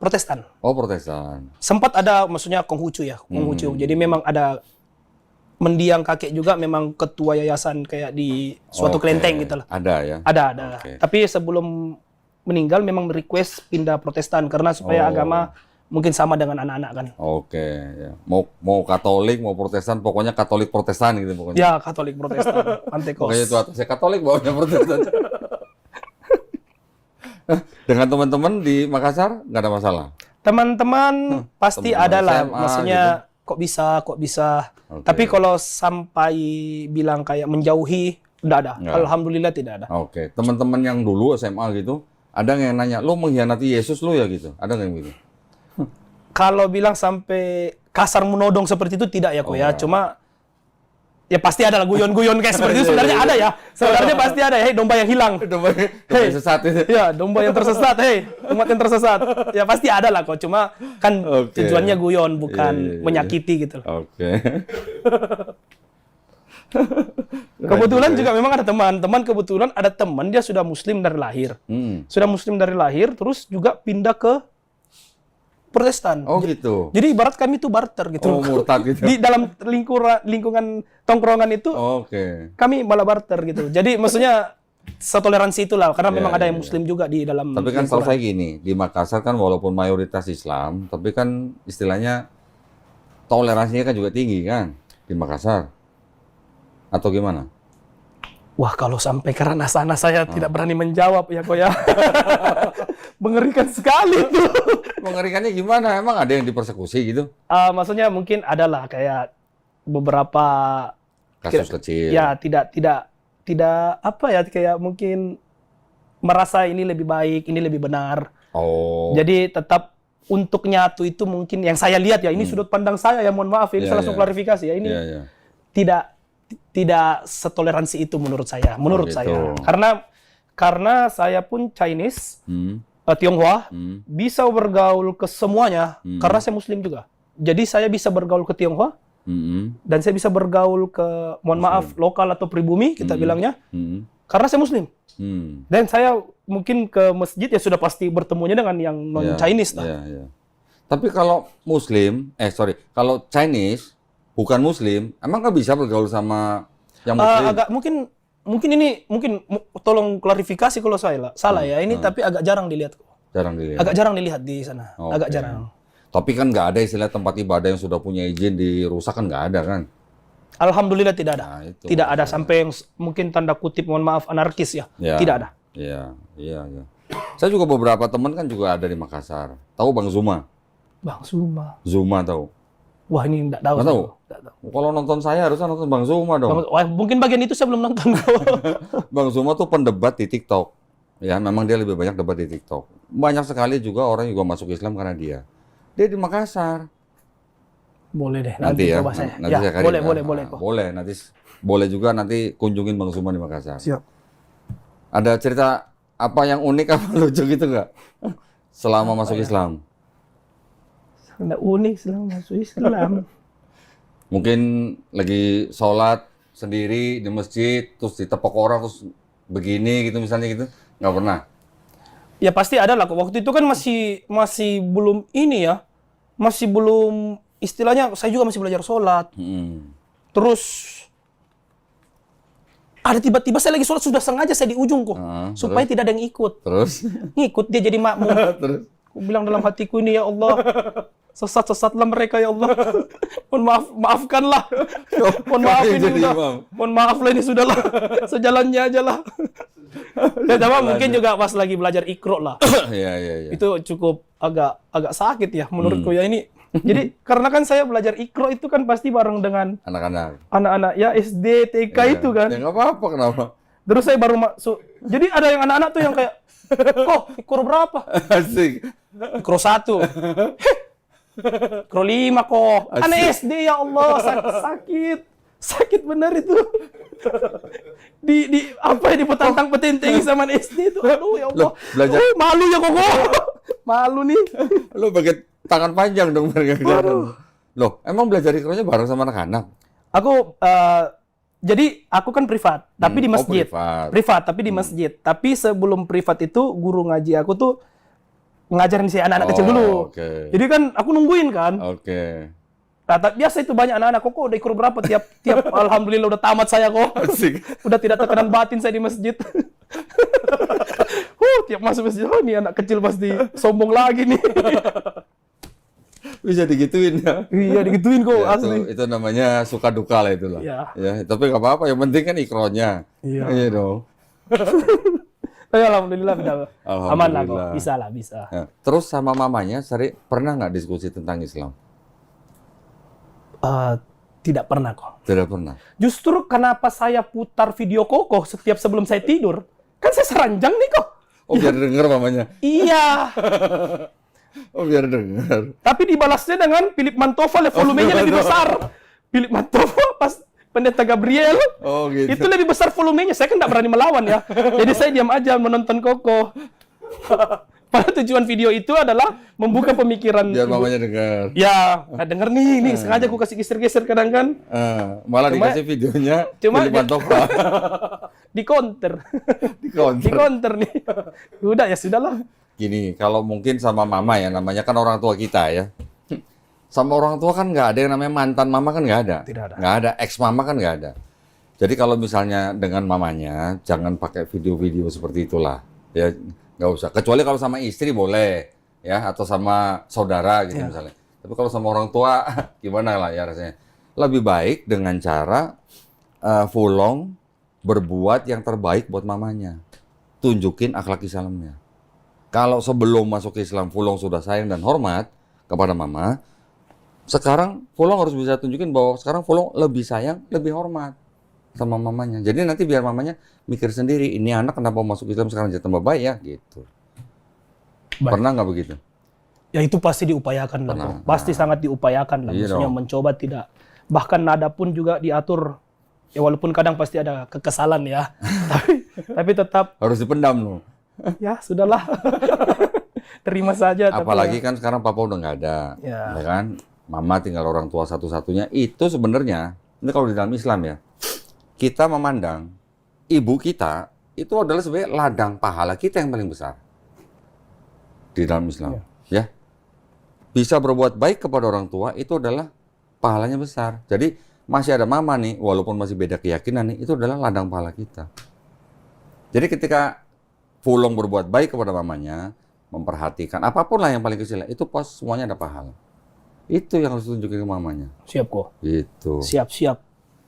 Protestan. Oh Protestan. Sempat ada maksudnya Konghucu ya, Konghucu. Jadi memang ada mendiang kakek juga memang ketua yayasan kayak di suatu kelenteng gitu lah. Ada ya? Ada. Tapi sebelum meninggal memang request pindah Protestan karena supaya agama mungkin sama dengan anak-anak kan. Ya. Mau Katolik, mau Protestan, pokoknya Katolik Protestan gitu pokoknya. Ya, Katolik Protestan, Antekos. Pokoknya itu atasnya Katolik, bawahnya Protestan. Dengan teman-teman di Makassar nggak ada masalah? Teman-teman pasti ada lah, maksudnya gitu. kok bisa. Tapi kalau sampai bilang kayak menjauhi, udah ada. Alhamdulillah tidak ada. Teman-teman yang dulu SMA gitu, Ada yang nanya, lo mengkhianati Yesus lo ya gitu? Ada nggak yang gitu? Kalau bilang sampai kasar menodong seperti itu tidak ya kok ya. Cuma ya pasti ada lah guyon-guyon kayak seperti itu sebenarnya ada ya. Sebenarnya pasti ada. Hei, domba yang hilang. Domba yang sesat itu. Ya, domba yang tersesat. Hei, umat yang tersesat. Ya pasti ada lah kok. Cuma kan tujuannya guyon bukan menyakiti gitu loh. Oke. Kebetulan juga memang ada teman kebetulan ada teman dia sudah muslim dari lahir. Sudah muslim dari lahir terus juga pindah ke Protestan. Oh gitu. Jadi ibarat kami itu barter gitu. Oh, murtad gitu. Di dalam lingkungan tongkrongan itu kami malah barter gitu. Jadi maksudnya setoleransi itulah karena memang ada yang muslim juga di dalam. Tapi kan kalau saya gini, di Makassar kan walaupun mayoritas Islam, tapi kan istilahnya toleransinya kan juga tinggi kan di Makassar. Atau gimana? Wah, kalau sampai ke ranah sana saya tidak berani menjawab ya kok ya. Mengerikan sekali tuh. Mengerikannya gimana? Emang ada yang dipersekusi gitu? Maksudnya mungkin adalah kayak beberapa kasus kecil. Ya, tidak apa ya, kayak mungkin merasa ini lebih baik, ini lebih benar. Oh. Jadi tetap untuk nyatu itu mungkin yang saya lihat ya, ini sudut pandang saya ya, mohon maaf ini saya langsung klarifikasi ya, ini tidak setoleransi itu menurut saya, saya. Karena saya pun Chinese, Tionghoa, bisa bergaul ke semuanya karena saya muslim juga. Jadi saya bisa bergaul ke Tionghoa dan saya bisa bergaul ke lokal atau pribumi kita bilangnya karena saya muslim. Dan saya mungkin ke masjid ya sudah pasti bertemunya dengan yang non Chinese lah. Tapi kalau kalau Chinese bukan muslim, emang nggak bisa bergaul sama yang muslim? Agak mungkin tolong klarifikasi kalau saya salah ya ini, tapi agak jarang dilihat. Agak jarang dilihat di sana. Agak jarang. Tapi kan nggak ada istilah tempat ibadah yang sudah punya izin dirusak kan nggak ada kan? Alhamdulillah tidak ada. Nah, itu, tidak ada sampai yang mungkin tanda kutip mohon maaf anarkis ya. Tidak ada. Iya. Saya juga beberapa teman kan juga ada di Makassar. Tahu Bang Zuma? Bang Zuma. Zuma tahu? Wah, ini enggak tahu. Nggak tahu? Kalau nonton saya harusnya nonton Bang Zuma dong. Wah, mungkin bagian itu saya belum nonton. Bang Zuma tuh pendebat di TikTok. Ya, memang dia lebih banyak debat di TikTok. Banyak sekali juga orang juga masuk Islam karena dia. Dia di Makassar. Boleh deh. Nanti ya. Nanti ya, saya boleh. Boleh. Boleh juga nanti kunjungin Bang Zuma di Makassar. Siap. Ada cerita apa yang unik apa lucu gitu nggak? Selama masuk Islam? Nggak unik selama masuk Islam. Mungkin lagi sholat sendiri di masjid, terus ditepok orang, terus begini gitu misalnya gitu, nggak pernah? Ya pasti ada lah. Waktu itu kan masih belum ini ya, masih belum istilahnya. Saya juga masih belajar sholat. Terus ada tiba-tiba saya lagi sholat sudah sengaja saya di ujung kok, supaya tidak ada yang ikut. Terus ngikut dia jadi makmum. Terus aku bilang dalam hatiku ini, ya Allah, sesat-sesatlah mereka ya Allah. Maafkanlah. Mohon maaf lah ini sudahlah. Sejalannya aja lah. Ya coba mungkin juga pas lagi belajar Iqra lah. Iya. Itu cukup agak sakit ya menurutku ya ini. Jadi karena kan saya belajar Iqra itu kan pasti bareng dengan anak-anak ya SD, TK itu kan. Ya nggak apa-apa, kenapa? Terus saya baru masuk. Jadi ada yang anak-anak tuh yang kayak, kok Iqra berapa? Asik. Iqra 1. Iqra 5 kok. Anak SD ya Allah, sakit benar itu. di apa ya, dipetantang-petentengi sama SD itu. Aduh ya Allah. Belajar. Malu ya kok. Malu nih. Lo pakai tangan panjang dong mereka. Loh, emang belajar Iqranya bareng sama anak-anak? Jadi aku kan privat, tapi di masjid. Privat, tapi di masjid. Tapi sebelum privat itu guru ngaji aku tuh ngajarin si anak-anak kecil dulu. Jadi kan aku nungguin kan. Nah, biasa itu banyak anak-anak kok udah Iqra berapa tiap alhamdulillah udah tamat saya kok. Asik. Udah tidak tekanan batin saya di masjid. Tiap masuk masjid, nih anak kecil pasti sombong lagi nih. Bisa digituin ya? Iya, digituin kok, ya, asli. Itu namanya suka duka lah itulah. Ya, tapi nggak apa-apa, yang penting kan Iqranya. Iya dong. Alhamdulillah aman lah kok, bisa. Ya. Terus sama mamanya, pernah nggak diskusi tentang Islam? Tidak pernah kok. Tidak pernah. Justru kenapa saya putar video kokoh setiap sebelum saya tidur, kan saya seranjang nih kok. Oh, biar denger mamanya. Iya. Oh, biar denger. Tapi dibalasnya dengan Philip Mantofa, volumenya lebih besar. Philip Mantofa pas Pendeta Gabriel. Oh, gitu. Itu lebih besar volumenya. Saya kan nggak berani melawan ya. Jadi saya diam aja menonton Koko. Padahal tujuan video itu adalah membuka pemikiran Biar ibu. mamanya dengar. Ya, nggak denger nih sengaja aku kasih geser-geser kadang kan. Malah Cuma- dikasih videonya cuma- Philip Mantofa. Di counter. Di counter. Di counter nih. Udah ya sudahlah. Gini, kalau mungkin sama mama ya, namanya kan orang tua kita ya. Sama orang tua kan nggak ada yang namanya mantan mama kan nggak ada. Tidak ada. Nggak ada, ex mama kan nggak ada. Jadi kalau misalnya dengan mamanya, jangan pakai video-video seperti itulah. Ya, nggak usah. Kecuali kalau sama istri boleh, ya, atau sama saudara gitu misalnya. Tapi kalau sama orang tua, gimana lah ya rasanya. Lebih baik dengan cara Fulong berbuat yang terbaik buat mamanya. Tunjukin akhlak Islamnya. Kalau sebelum masuk Islam, Fulong sudah sayang dan hormat kepada mama, sekarang Fulong harus bisa tunjukin bahwa sekarang Fulong lebih sayang, lebih hormat sama mamanya. Jadi nanti biar mamanya mikir sendiri, ini anak kenapa masuk Islam sekarang jadi tambah baik ya, gitu. Baik. Pernah nggak begitu? Ya itu pasti diupayakan lah. Pernah. Bro. Pasti sangat diupayakan lah. Iya Maksudnya dong. mencoba tidak. Bahkan nada pun juga diatur. Ya walaupun kadang pasti ada kekesalan ya. tapi tetap Harus dipendam loh. ya sudahlah. Terima saja. tapi Apalagi ya. kan sekarang papa udah nggak ada, Ya. ya kan? Mama tinggal orang tua satu-satunya. Itu sebenarnya, ini kalau di dalam Islam ya, kita memandang ibu kita itu adalah sebenarnya ladang pahala kita yang paling besar di dalam Islam, ya. Bisa berbuat baik kepada orang tua itu adalah pahalanya besar. Jadi masih ada mama nih, walaupun masih beda keyakinan nih, itu adalah ladang pahala kita. Jadi ketika Fulong berbuat baik kepada mamanya, memperhatikan apapun lah yang paling kecil, itu pas semuanya ada pahala. Itu yang harus tunjukin ke mamanya. Siap kok. Gitu. Siap.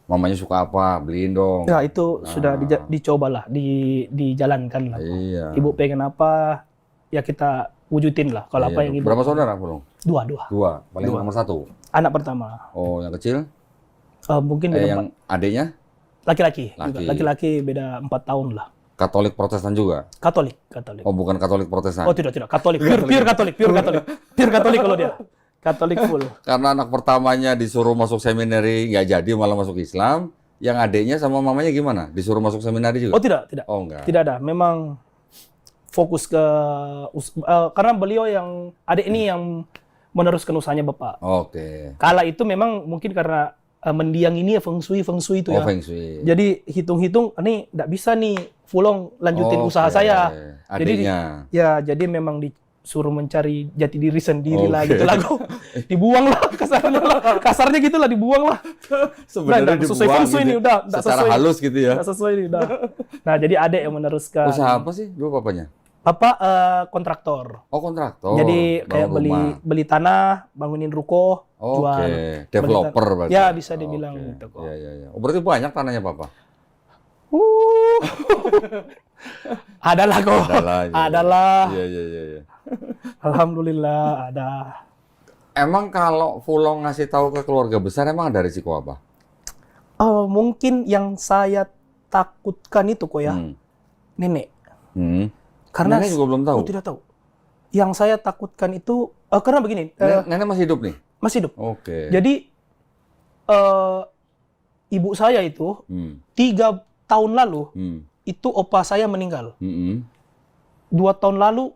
Mamanya suka apa, beliin dong. Ya itu sudah dicobalah, dijalankan lah. Iya. Ibu pengen apa, ya kita wujudin lah. Kalau apa Iya. yang ibu. Berapa saudara Fulong? Dua. Dua. Paling nomor satu. Anak pertama. Oh, yang kecil? Mungkin beda Yang adiknya? laki-laki. Laki. Laki-laki beda 4 tahun lah. Katolik Protestan juga? Katolik. Oh, bukan Katolik Protestan. Oh tidak. Katolik. Pure Katolik. Pure Katolik kalau dia. Katolik full. Karena anak pertamanya disuruh masuk seminari, nggak jadi malah masuk Islam. Yang adiknya sama mamanya gimana? Disuruh masuk seminari juga? Oh tidak. Oh, enggak. Tidak ada. Memang fokus ke karena beliau yang adik ini yang meneruskan usahanya bapak. Oke. Kala itu memang mungkin karena mendiang ini ya feng shui itu Oh, ya. Feng Shui. Jadi hitung-hitung, nih nggak bisa nih Fulong lanjutin Oke. usaha saya. Adiknya. Jadi memang disuruh mencari jati diri sendiri lah Oke. gitu lah. Dibuang lah kasarnya lah. Kasarnya gitu lah dibuang lah. Sebenarnya Nggak sesuai dibuang feng shui gitu. nih, udah nggak Secara sesuai. halus gitu ya. Nggak sesuai nih udah. Nah jadi adik yang meneruskan. Usaha apa sih dulu papanya? Papa kontraktor. Oh, kontraktor. Jadi kayak Bangun rumah. beli tanah, bangunin ruko, jual. Oke, developer berarti. Ya bisa dibilang Oke. gitu kok. Iya. Oh, berarti banyak tanahnya papa? Adalah kok. Adalah. Iya. Alhamdulillah ada. Emang kalau Fulong ngasih tahu ke keluarga besar emang ada risiko apa? Mungkin yang saya takutkan itu kok ya, nenek. Karena Nenek juga belum tahu. Oh, tidak tahu. Yang saya takutkan itu karena begini, Nenek masih hidup nih? masih hidup. Oke. Jadi ibu saya itu 3 tahun lalu itu opa saya meninggal. 2 tahun lalu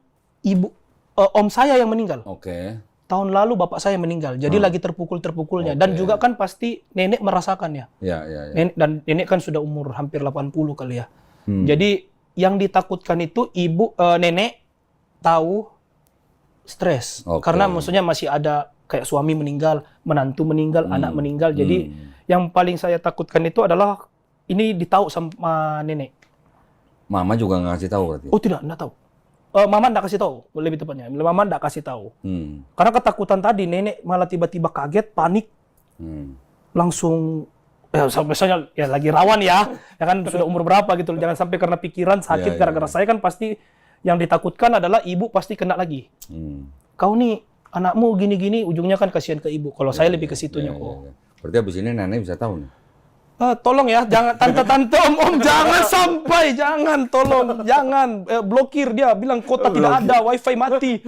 om saya yang meninggal. Oke. Tahun lalu bapak saya meninggal. Jadi lagi terpukul-terpukulnya. Dan juga kan pasti nenek merasakan ya. Iya. Nenek kan sudah umur hampir 80 kali ya. Jadi yang ditakutkan itu nenek tahu stres. Oke. Karena maksudnya masih ada kayak suami meninggal, menantu meninggal, anak meninggal. Jadi yang paling saya takutkan itu adalah ini ditahu sama nenek. Mama juga nggak ngasih tahu berarti? Oh tidak tahu. Mama nggak kasih tahu, lebih tepatnya. Mama nggak kasih tahu. Karena ketakutan tadi, nenek malah tiba-tiba kaget, panik, langsung, ya misalnya ya lagi rawan ya kan sudah umur berapa gitu, jangan sampai karena pikiran sakit gara-gara saya kan pasti yang ditakutkan adalah ibu pasti kena lagi. Kau nih anakmu gini-gini, ujungnya kan kasihan ke ibu. Kalau saya lebih ke situnya kok. Berarti abis ini nenek bisa tahu nih? Tolong ya, jangan tante-tante, om jangan sampai, jangan, tolong, jangan blokir dia, bilang kota tidak ada, wifi mati.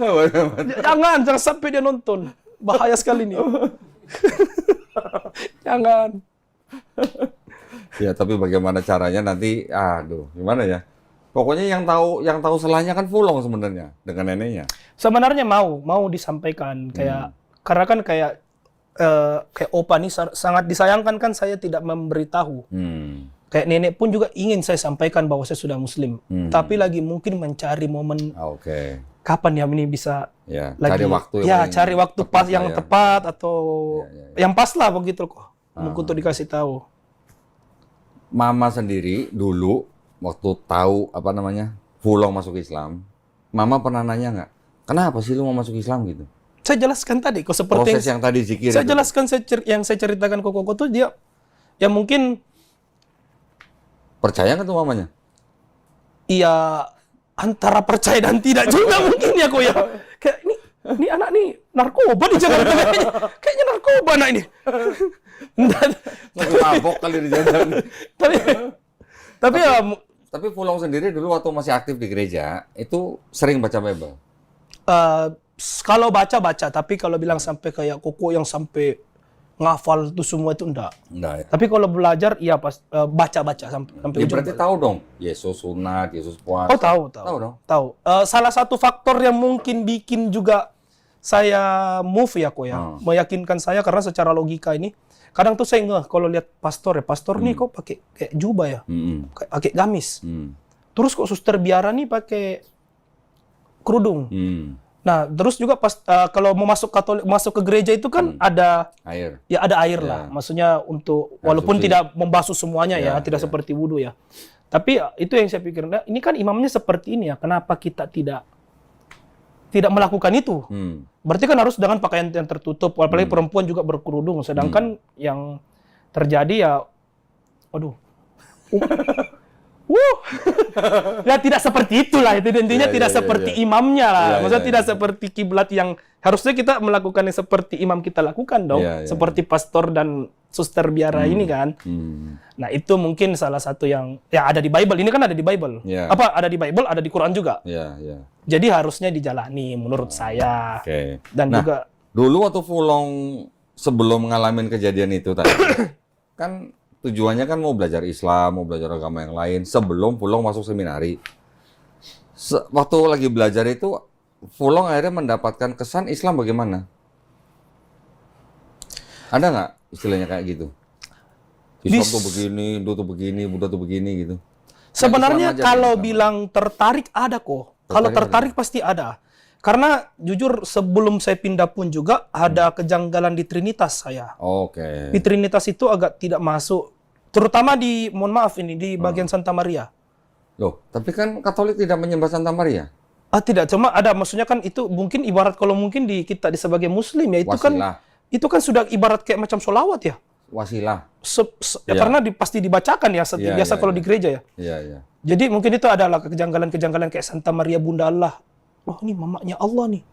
Jangan sampai dia nonton, bahaya sekali nih. Jangan. Ya, tapi bagaimana caranya nanti, gimana ya? Pokoknya yang tahu selahnya kan Fulong sebenarnya dengan neneknya. Sebenarnya mau disampaikan kayak karena kan kayak Opa nih sangat disayangkan kan saya tidak memberitahu. Kayak nenek pun juga ingin saya sampaikan bahwa saya sudah Muslim, tapi lagi mungkin mencari momen kapan ya ini bisa lagi cari waktu cari waktu pas yang tepat atau yang pas lah begitu kok untuk dikasih tahu. Mama sendiri dulu waktu tahu Fulong masuk Islam, Mama pernah nanya nggak, kenapa sih lu mau masuk Islam gitu? Saya jelaskan tadi kok seperti proses yang tadi zikir. Saya jelaskan yang saya ceritakan ke Koko tuh dia ya mungkin percaya nggak tuh mamanya? Iya, antara percaya dan tidak juga mungkin ya kok ya. Kayak ini anak nih narkoba di Jakarta kayaknya narkoba anak ini. Lagi mabok kali di jalan. Tapi Fulong sendiri dulu waktu masih aktif di gereja, itu sering baca Bible? Kalau baca, tapi kalau bilang sampai kayak Koko yang sampai ngafal itu semua itu enggak ya. Tapi kalau belajar, iya pas baca sampai ya, berarti tahu dong, Yesus sunat, Yesus puasa. Oh tahu dong. Tahu. Salah satu faktor yang mungkin bikin juga saya move ya kok ya, meyakinkan saya karena secara logika ini, kadang tuh saya ngeh kalau lihat pastor nih kok pakai kayak jubah ya, pakai gamis. Terus kok suster biara nih pakai kerudung. Nah, terus juga pas kalau mau masuk ke gereja itu kan ada air. Ya ada air lah. Maksudnya untuk walaupun tidak membasuh semuanya tidak seperti wudhu ya. Tapi itu yang saya pikir, nah, ini kan imamnya seperti ini ya. Kenapa kita tidak melakukan itu? Berarti kan harus dengan pakaian yang tertutup, apalagi perempuan juga berkerudung. Sedangkan yang terjadi ya ya tidak seperti itulah, itu intinya tidak seperti imamnya lah. Maksudnya tidak seperti kiblat yang harusnya kita melakukan yang seperti imam kita lakukan dong, seperti pastor dan suster biara ini kan. Nah, itu mungkin salah satu yang ya ada di Bible. Ini kan ada di Bible. Ada di Bible, ada di Quran juga. Jadi harusnya dijalani menurut saya. Dan juga dulu waktu Fulong sebelum ngalamin kejadian itu tadi kan tujuannya kan mau belajar Islam, mau belajar agama yang lain sebelum Fulong masuk seminari. Waktu lagi belajar itu, Fulong akhirnya mendapatkan kesan Islam bagaimana? Ada nggak istilahnya kayak gitu? Islam tuh begini, Hindu tuh begini, Buddha tuh begini gitu. Sebenarnya kalau bilang tertarik ada kok. Kalau tertarik pasti ada. Karena jujur sebelum saya pindah pun juga ada kejanggalan di Trinitas saya. Di Trinitas itu agak tidak masuk. Terutama di bagian Santa Maria. Loh, tapi kan Katolik tidak menyembah Santa Maria? Tidak, cuma ada maksudnya kan itu mungkin ibarat kalau mungkin kita sebagai Muslim ya itu kan sudah ibarat kayak macam sholawat ya. Wasilah. Karena pasti dibacakan ya biasa kalau di gereja ya. Jadi mungkin itu adalah kejanggalan-kejanggalan kayak Santa Maria Bunda Allah. Oh, ini mamanya Allah nih.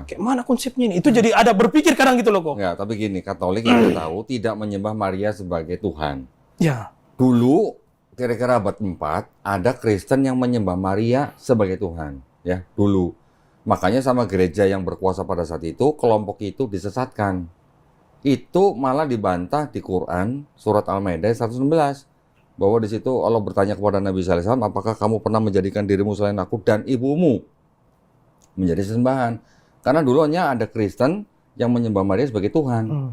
Kayak mana konsepnya ini? Itu jadi ada berpikir kadang gitu loh kok. Ya, tapi gini, Katolik yang tahu tidak menyembah Maria sebagai Tuhan. Ya. Dulu kira-kira abad 4 ada Kristen yang menyembah Maria sebagai Tuhan, ya, dulu. Makanya sama gereja yang berkuasa pada saat itu, kelompok itu disesatkan. Itu malah dibantah di Quran surat Al-Maidah 116 bahwa di situ Allah bertanya kepada Nabi sallallahu alaihi wasallam, "Apakah kamu pernah menjadikan dirimu selain aku dan ibumu menjadi sesembahan?" Karena dulunya ada Kristen yang menyembah Maria sebagai Tuhan.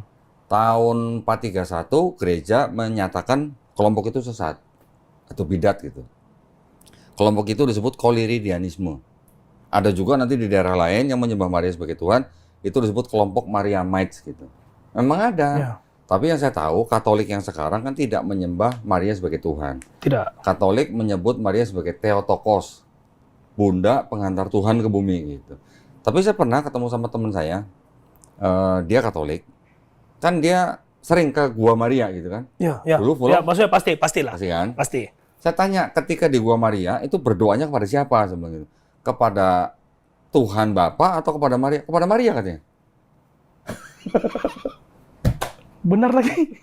Tahun 431 gereja menyatakan kelompok itu sesat atau bidat gitu. Kelompok itu disebut Koliridianisme. Ada juga nanti di daerah lain yang menyembah Maria sebagai Tuhan, itu disebut kelompok Mariamites gitu. Memang ada. Tapi yang saya tahu Katolik yang sekarang kan tidak menyembah Maria sebagai Tuhan. Tidak. Katolik menyebut Maria sebagai Theotokos, Bunda pengantar Tuhan ke bumi gitu. Tapi saya pernah ketemu sama teman saya, dia Katolik. Kan dia sering ke Gua Maria gitu kan? Iya. Dulu ya, maksudnya pastilah. Pasti kan? Pasti. Saya tanya, ketika di Gua Maria itu berdoanya kepada siapa sebenarnya? Kepada Tuhan Bapa atau kepada Maria? Kepada Maria katanya. Benar lagi.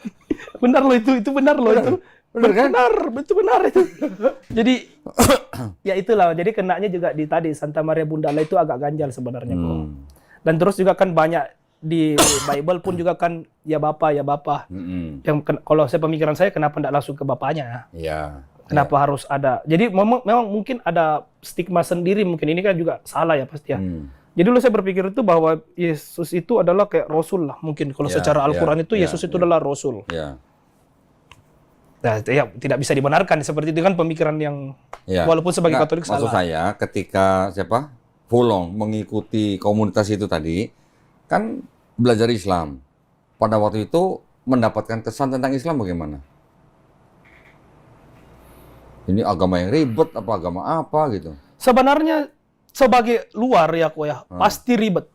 Benar loh itu benar loh itu. Benar kan? Benar itu. Jadi ya itulah. Jadi kenanya juga di tadi Santa Maria Bundala itu agak ganjal sebenarnya kok. Dan terus juga kan banyak di Bible pun juga kan ya Bapa. Yang kalau saya pemikiran saya kenapa enggak langsung ke bapaknya? Iya. Kenapa harus ada? Jadi memang mungkin ada stigma sendiri, mungkin ini kan juga salah ya pasti ya. Jadi dulu saya berpikir itu bahwa Yesus itu adalah kayak Rasul lah, mungkin kalau secara Al-Quran itu Yesus itu adalah Rasul. Nah, ya tidak bisa dibenarkan seperti itu kan pemikiran yang walaupun sebagai Katolik salah. Maksud saya ketika Fulong mengikuti komunitas itu tadi kan belajar Islam. Pada waktu itu mendapatkan kesan tentang Islam bagaimana? Ini agama yang ribet apa agama apa gitu? Sebenarnya sebagai luar ya kok ya pasti ribet.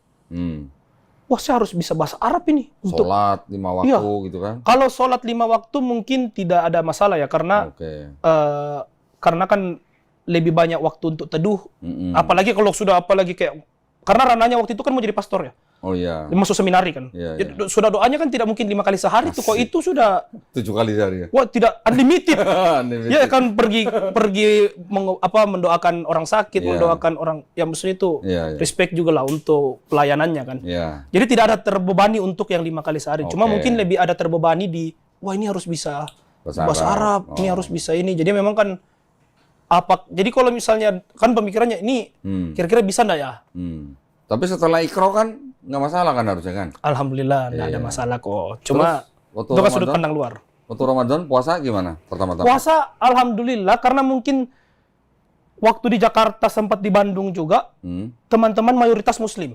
Wah saya harus bisa bahasa Arab ini untuk sholat 5 waktu gitu kan? Kalau sholat 5 waktu mungkin tidak ada masalah ya karena karena kan lebih banyak waktu untuk teduh. Apalagi kalau sudah kayak karena ranahnya waktu itu kan mau jadi pastor ya. Oh iya. Masuk seminari kan. Jadi, sudah doanya kan tidak mungkin 5 kali sehari tuh. Kok itu sudah 7 kali sehari ya. Wah, tidak unlimited. Ya kan pergi mendoakan orang sakit, mendoakan orang yang maksudnya itu respect juga lah untuk pelayanannya kan. Jadi tidak ada terbebani untuk yang 5 kali sehari. Cuma mungkin lebih ada terbebani di wah ini harus bisa bahasa Arab, ini harus bisa ini. Jadi memang kan jadi kalau misalnya kan pemikirannya ini kira-kira bisa enggak ya? Tapi setelah ikro kan nggak masalah kan harusnya kan? Alhamdulillah nggak ada masalah kok. Cuma itu kan sudut pandang luar. Waktu Ramadan puasa gimana pertama-tama? Puasa alhamdulillah karena mungkin waktu di Jakarta sempat di Bandung juga teman-teman mayoritas Muslim.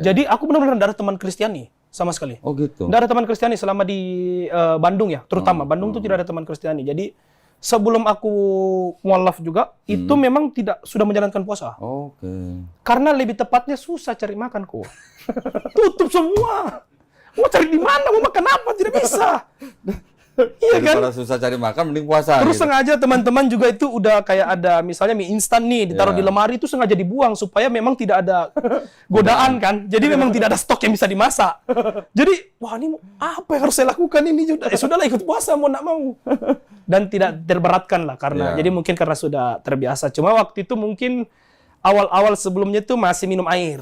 Jadi aku benar-benar nggak ada teman Kristiani sama sekali. Oh gitu. Nggak ada teman Kristiani selama di Bandung ya, terutama Bandung tuh tidak ada teman Kristiani. Jadi sebelum aku mualaf juga itu memang sudah menjalankan puasa. Karena lebih tepatnya susah cari makan kok. Tutup semua. Mau cari di mana? Mau makan apa? Tidak bisa. Iya kan? Kalau susah cari makan mending puasa. Terus sengaja teman-teman juga itu udah kayak ada misalnya mie instan nih ditaruh di lemari itu sengaja dibuang supaya memang tidak ada godaan kan. Jadi memang tidak ada stok yang bisa dimasak. Jadi wah ini apa yang harus saya lakukan ini? Sudahlah ikut puasa mau nak mau. Dan tidak terberatkan lah karena jadi mungkin karena sudah terbiasa. Cuma waktu itu mungkin awal-awal sebelumnya tuh masih minum air.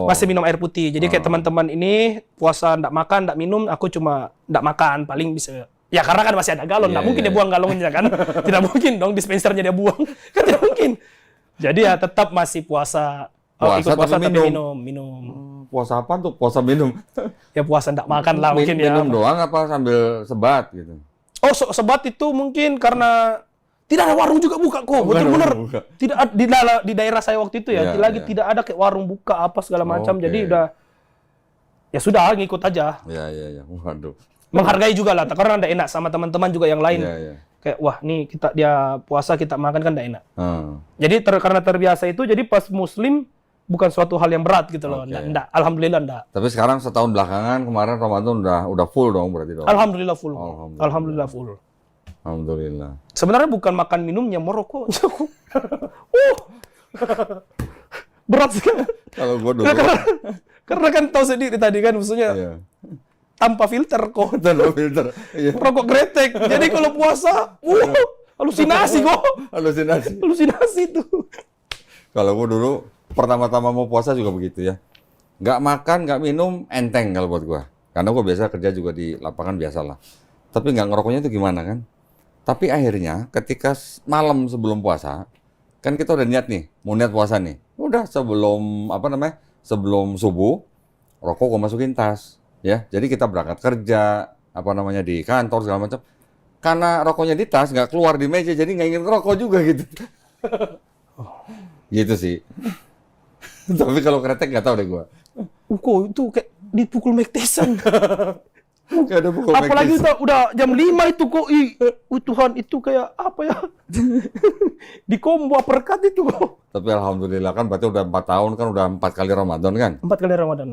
Masih minum air putih. Jadi kayak teman-teman ini puasa ndak makan, ndak minum, aku cuma ndak makan paling bisa. Ya karena kan masih ada galon, nggak mungkin dia buang galonnya kan. Tidak mungkin dong dispensernya dia buang. Kan tidak mungkin. Jadi ya tetap masih puasa. Ikut puasa tapi minum. Puasa apa tuh? Puasa minum. Ya puasa ndak makan lah mungkin ya. Minum doang apa sambil sebat gitu? Oh, sebat itu mungkin karena tidak ada warung juga buka kok. Betul-benar tidak di daerah saya waktu itu ya. Tidak ada kayak warung buka apa segala macam. Jadi udah ya sudah ngikut aja. Iya. Waduh. Menghargai juga lah karena ada enak sama teman-teman juga yang lain. Kayak wah, nih dia puasa kita makan kan enggak enak. Jadi karena terbiasa itu jadi pas muslim bukan suatu hal yang berat gitu loh. Enggak, alhamdulillah enggak. Tapi sekarang setahun belakangan kemarin Ramadan udah full dong berarti dong. Alhamdulillah full. Alhamdulillah full. Alhamdulillah. Sebenarnya bukan makan minumnya merokok. Berat sekali. Kalau gua dulu karena kan tahu sendiri tadi kan maksudnya tanpa filter kok. Tanpa filter. Rokok gretek. Jadi kalau puasa, halusinasi kok. Halusinasi tuh. Kalau gua dulu pertama-tama mau puasa juga begitu ya. Nggak makan, nggak minum, enteng kalau buat gua. Karena gua biasa kerja juga di lapangan biasalah. Tapi nggak ngerokoknya itu gimana kan? Tapi akhirnya ketika malam sebelum puasa, kan kita udah niat nih, mau niat puasa nih. Udah sebelum sebelum subuh, rokok gua masukin tas, ya. Jadi kita berangkat kerja, di kantor segala macam. Karena rokoknya di tas, nggak keluar di meja, jadi nggak ingin ngerokok juga gitu. Gitu sih. Tapi kalau kretek nggak tahu deh gua. Kok itu kayak dipukul Mike Tyson. Apalagi udah jam 5 itu kok Tuhan itu kayak apa ya? Di combo uppercut itu kok. Tapi alhamdulillah kan berarti udah 4 tahun kan udah 4 kali Ramadan kan? 4 kali Ramadan.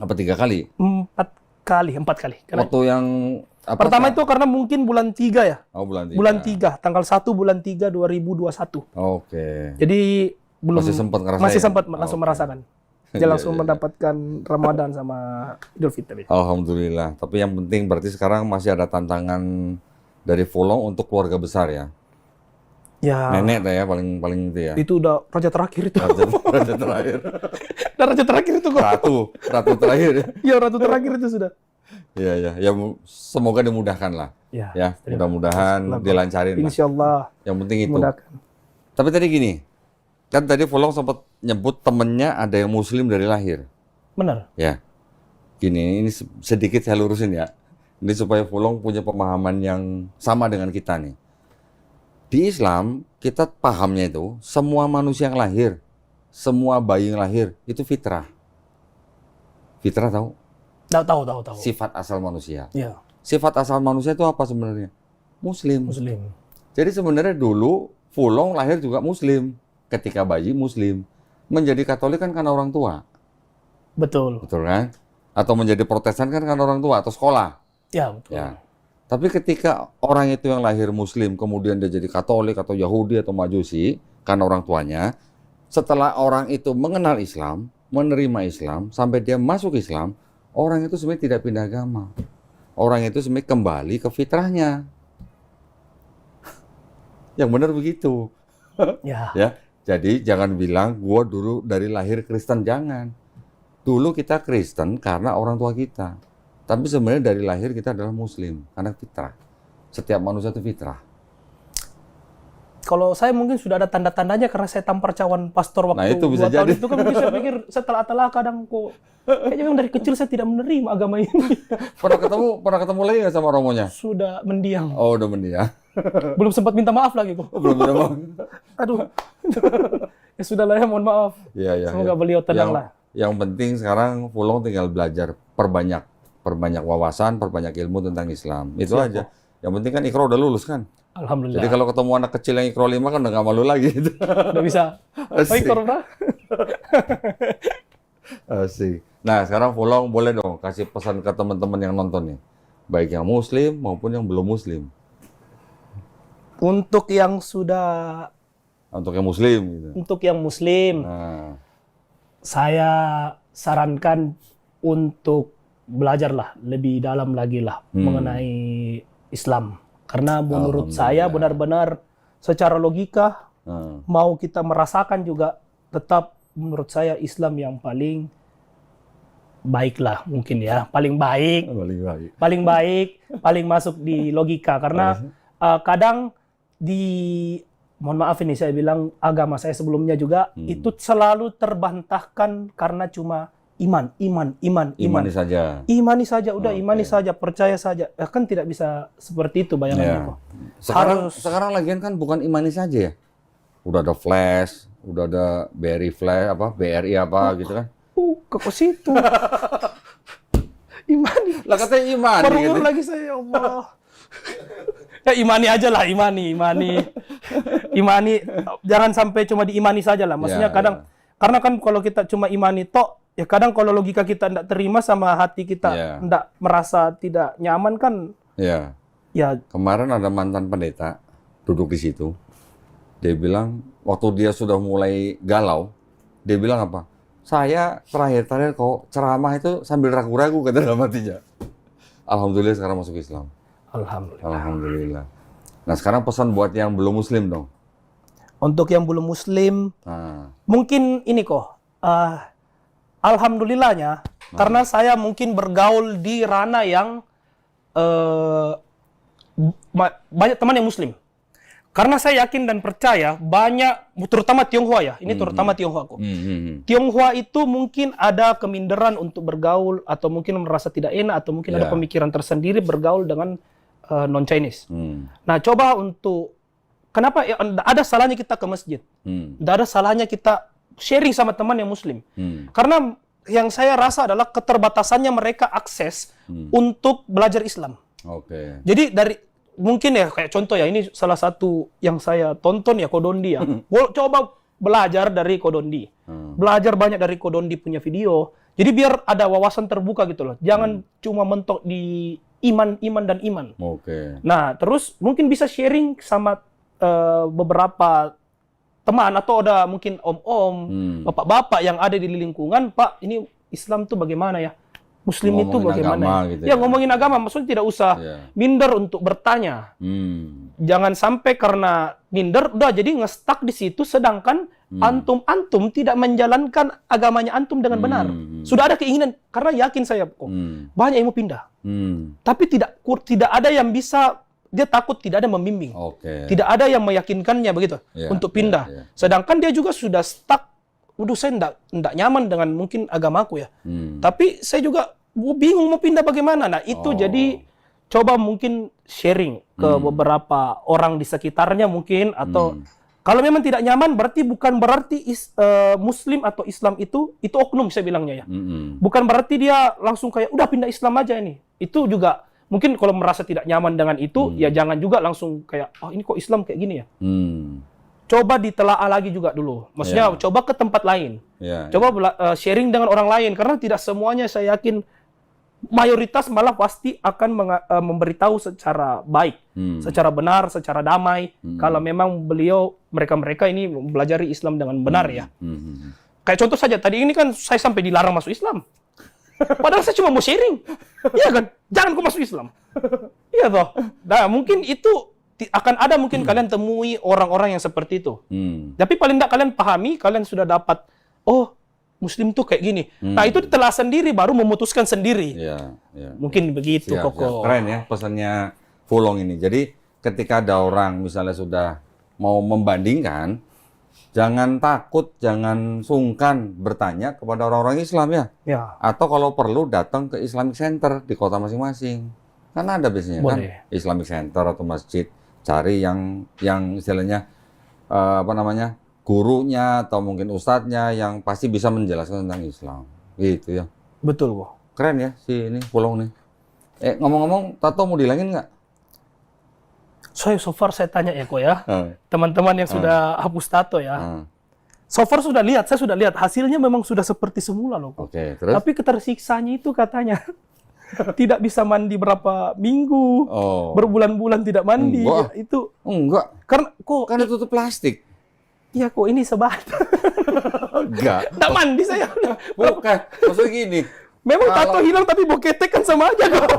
Apa 3 kali? 4 kali. Karena waktu yang pertama itu karena mungkin bulan 3 ya. Oh, bulan 3. Bulan 3, tanggal 1 bulan 3 2021. Oke. Jadi belum masih sempat ngerasain. Masih sempat langsung merasakan. Dia langsung mendapatkan Ramadan sama Idul Fitri. Alhamdulillah. Tapi yang penting berarti sekarang masih ada tantangan dari Fulong untuk keluarga besar ya. Ya. Nenek ya paling itu ya. Itu udah raja terakhir itu. Raja terakhir. Dan raja terakhir itu kok. Ratu terakhir ya. Ya, ratu terakhir itu sudah. Iya ya. Ya semoga dimudahkan lah. Ya, mudah-mudahan dilancarin lah. Insyaallah. Yang penting itu. Dimudahkan. Tapi tadi gini, kan tadi Fulong sempat nyebut temennya ada yang Muslim dari lahir. Benar. Ya, gini, ini sedikit saya lurusin ya. Ini supaya Fulong punya pemahaman yang sama dengan kita nih. Di Islam, kita pahamnya itu, semua manusia yang lahir, semua bayi yang lahir, itu fitrah. Fitrah tahu? Tahu. Sifat asal manusia. Ya. Sifat asal manusia itu apa sebenarnya? Muslim. Jadi sebenarnya dulu, Fulong lahir juga Muslim. Ketika bayi Muslim. Menjadi Katolik kan karena orang tua. Betul. Betul kan? Atau menjadi Protestan kan karena orang tua atau sekolah. Ya, betul. Ya. Tapi ketika orang itu yang lahir Muslim, kemudian dia jadi Katolik atau Yahudi atau Majusi, karena orang tuanya, setelah orang itu mengenal Islam, menerima Islam, sampai dia masuk Islam, orang itu sebenarnya tidak pindah agama. Orang itu sebenarnya kembali ke fitrahnya. Yang benar begitu. Ya. Ya. Jadi jangan bilang, gua dulu dari lahir Kristen, jangan. Dulu kita Kristen karena orang tua kita. Tapi sebenarnya dari lahir kita adalah Muslim, karena fitrah. Setiap manusia itu fitrah. Kalau saya mungkin sudah ada tanda-tandanya karena saya tampar cawan pastor waktu itu bisa 2 tahun jadi. itu kan mungkin saya pikir setelah kadang kok kayaknya memang dari kecil saya tidak menerima agama ini. Pernah ketemu lagi nggak sama romonya? Sudah mendiam. Oh, udah mendiam. Belum sempat minta maaf lagi kok. Oh, belum ada mau. Aduh. Ya sudahlah ya, mohon maaf. Iya. Semoga beliau tenang lah. Yang penting sekarang Fulong tinggal belajar, perbanyak wawasan, perbanyak ilmu tentang Islam. Itu Siap, aja. Yang penting kan Iqra udah lulus kan? Alhamdulillah. Jadi kalau ketemu anak kecil yang Iqra 5 kan udah nggak malu lagi. Udah bisa. Baik, Corona. Asik. Nah, sekarang Fulong boleh dong kasih pesan ke teman-teman yang nonton nih. Baik yang Muslim maupun yang belum Muslim. Untuk yang Muslim gitu. Untuk yang Muslim, Nah, saya sarankan untuk belajarlah lebih dalam lagi lah mengenai Islam. Karena menurut saya benar-benar secara logika mau kita merasakan juga tetap menurut saya Islam yang paling baik lah mungkin ya. Paling baik, paling masuk di logika. Karena kadang mohon maaf ini saya bilang agama saya sebelumnya juga itu selalu terbantahkan karena cuma iman. imani saja. Imani saja, udah imani saja, percaya saja. Kan tidak bisa seperti itu bayangannya kok. Sekarang lagian kan bukan imani saja ya. Udah ada flash, udah ada BRI flash BRI gitu kan. Ke situ. Imani. Lah katanya imani. Baru lagi saya, ya Allah. Ya imani aja lah, imani. Imani, jangan sampai cuma diimani saja lah. Maksudnya karena kan kalau kita cuma imani tok, ya kadang kalau logika kita tidak terima sama hati kita tidak merasa tidak nyaman kan. Ya. Kemarin ada mantan pendeta duduk di situ. Dia bilang waktu dia sudah mulai galau, dia bilang apa? Saya terakhir kok ceramah itu sambil ragu-ragu kata dalam hatinya. Alhamdulillah sekarang masuk Islam. Alhamdulillah. Nah sekarang pesan buat yang belum Muslim dong. Untuk yang belum Muslim, mungkin ini kok. Alhamdulillahnya, karena saya mungkin bergaul di ranah yang banyak teman yang Muslim. Karena saya yakin dan percaya banyak, terutama Tionghoa ya, ini terutama Tionghoa kok. Tionghoa itu mungkin ada keminderan untuk bergaul, atau mungkin merasa tidak enak, atau mungkin ada pemikiran tersendiri bergaul dengan non-Chinese. Nah coba untuk, kenapa ya, ada salahnya kita ke masjid. Tidak ada salahnya kita sharing sama teman yang Muslim. Karena yang saya rasa adalah keterbatasannya mereka akses untuk belajar Islam. Jadi mungkin ya kayak contoh ya, ini salah satu yang saya tonton ya, Kodondi ya. Coba belajar dari Kodondi. Belajar banyak dari Kodondi punya video. Jadi biar ada wawasan terbuka gitu loh. Jangan cuma mentok di iman. Nah, terus mungkin bisa sharing sama beberapa teman atau ada mungkin om-om, bapak-bapak yang ada di lingkungan, Pak, ini Islam tuh bagaimana ya? Muslim itu Ngomongin bagaimana agama ya? gitu Ya, ngomongin agama, maksudnya tidak usah minder untuk bertanya. Jangan sampai karena minder, udah jadi ngestak di situ, sedangkan antum tidak menjalankan agamanya antum dengan benar. Sudah ada keinginan, karena yakin saya kok, banyak yang mau pindah. Tapi tidak ada yang bisa, dia takut tidak ada membimbing. Tidak ada yang meyakinkannya begitu untuk pindah. Sedangkan dia juga sudah stuck. Waduh, saya enggak nyaman dengan mungkin agamaku ya. Tapi saya juga bingung mau pindah bagaimana. Nah, itu jadi coba mungkin sharing ke beberapa orang di sekitarnya mungkin, atau kalau memang tidak nyaman bukan berarti Muslim atau Islam itu oknum, saya bilangnya ya. Bukan berarti dia langsung kayak udah pindah Islam aja ini. Itu juga mungkin kalau merasa tidak nyaman dengan itu ya jangan juga langsung kayak ini kok Islam kayak gini ya. Coba ditelaah lagi juga dulu. Maksudnya coba ke tempat lain. Coba sharing dengan orang lain, karena tidak semuanya saya yakin, mayoritas malah pasti akan memberitahu secara baik, secara benar, secara damai. Kalau memang mereka ini mempelajari Islam dengan benar ya. Kayak contoh saja, tadi ini kan saya sampai dilarang masuk Islam. Padahal saya cuma mau sharing. Iya kan? Jangan kau masuk Islam. Iya toh. Nah, mungkin itu akan ada mungkin kalian temui orang-orang yang seperti itu. Tapi paling tidak kalian pahami, kalian sudah dapat, oh Muslim tuh kayak gini. Nah, itu ditelah sendiri, baru memutuskan sendiri. Mungkin begitu, Koko. Keren ya pesannya Fulong ini. Jadi ketika ada orang misalnya sudah mau membandingkan, jangan takut, jangan sungkan bertanya kepada orang-orang Islam ya. Atau kalau perlu datang ke Islamic Center di kota masing-masing. Karena ada biasanya kan Islamic Center atau masjid, cari yang istilahnya gurunya atau mungkin ustadznya yang pasti bisa menjelaskan tentang Islam. Gitu ya. Betul, kok. Keren ya si ini Fulong nih. Ngomong-ngomong, tato mau dihilangin nggak? So far saya tanya ya, kok ya. Teman-teman yang sudah hapus tato ya. So far saya sudah lihat hasilnya memang sudah seperti semula loh. Terus? Tapi ketersiksanya itu katanya tidak bisa mandi berapa minggu, berbulan-bulan tidak mandi. Enggak. Ya, itu enggak. Karena kok kan itu tuh plastik. Iya, kok ini sebat. Enggak. Tidak mandi saya. Bukan. Maksudnya gini. Memang tato hilang tapi boketek kan sama aja kok.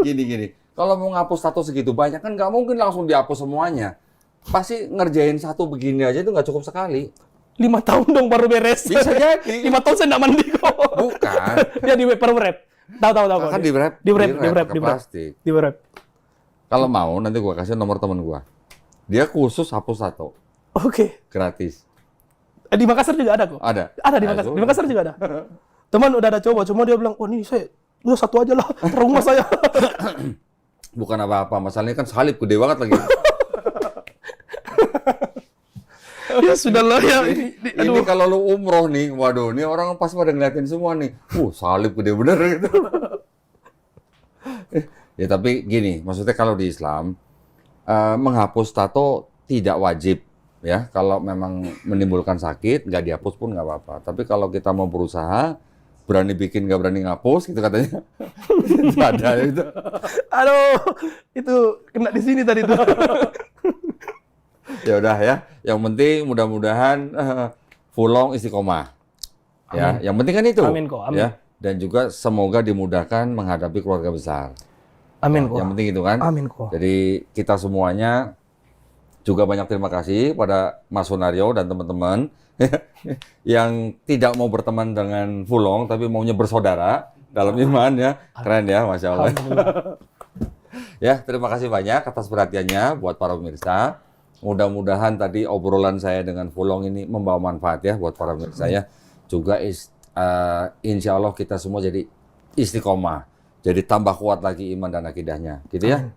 Gini. Kalau mau ngapus tato segitu banyak kan nggak mungkin langsung dihapus semuanya. Pasti ngerjain satu begini aja itu nggak cukup sekali. 5 tahun dong baru beres. Bisa jadi. 5 tahun saya nggak mandi kok. Bukan. Ya di wrap. Tahu. Kan di wrap. Pakai plastik. Di wrap. Kalau mau nanti gua kasih nomor teman gua. Dia khusus hapus tato. Gratis. Di Makassar juga ada kok. Ada. Ada di Makassar. Di Makassar juga ada. Teman udah ada coba, cuma dia bilang, "Oh, ini saya udah satu aja lah, trauma saya." Bukan apa-apa, masalahnya kan salib gede banget lagi. Ya sudahlah ya. Ini kalau lu umroh nih, waduh, ini orang pasti pada ngeliatin semua nih. Salib gede bener gitu. Ya tapi gini, maksudnya kalau di Islam menghapus tato tidak wajib ya. Kalau memang menimbulkan sakit, nggak dihapus pun nggak apa-apa. Tapi kalau kita mau berusaha, berani bikin nggak berani ngapus, gitu katanya. Itu ada itu. Aduh, itu kena di sini tadi tuh. Ya udah ya. Yang penting mudah-mudahan Fulong istiqomah. Ya, yang penting kan itu. Amin kok. Amin. Ya. Dan juga semoga dimudahkan menghadapi keluarga besar. Amin kok. Yang penting itu kan. Amin kok. Jadi kita semuanya juga banyak terima kasih pada Mas Sunario dan teman-teman yang tidak mau berteman dengan Fulong tapi maunya bersaudara dalam iman ya. Keren ya, Masya Allah. Ya, terima kasih banyak atas perhatiannya buat para pemirsa. Mudah-mudahan tadi obrolan saya dengan Fulong ini membawa manfaat ya buat para pemirsa ya. Juga insya Allah kita semua jadi istiqomah. Jadi tambah kuat lagi iman dan akidahnya. Gitu ya.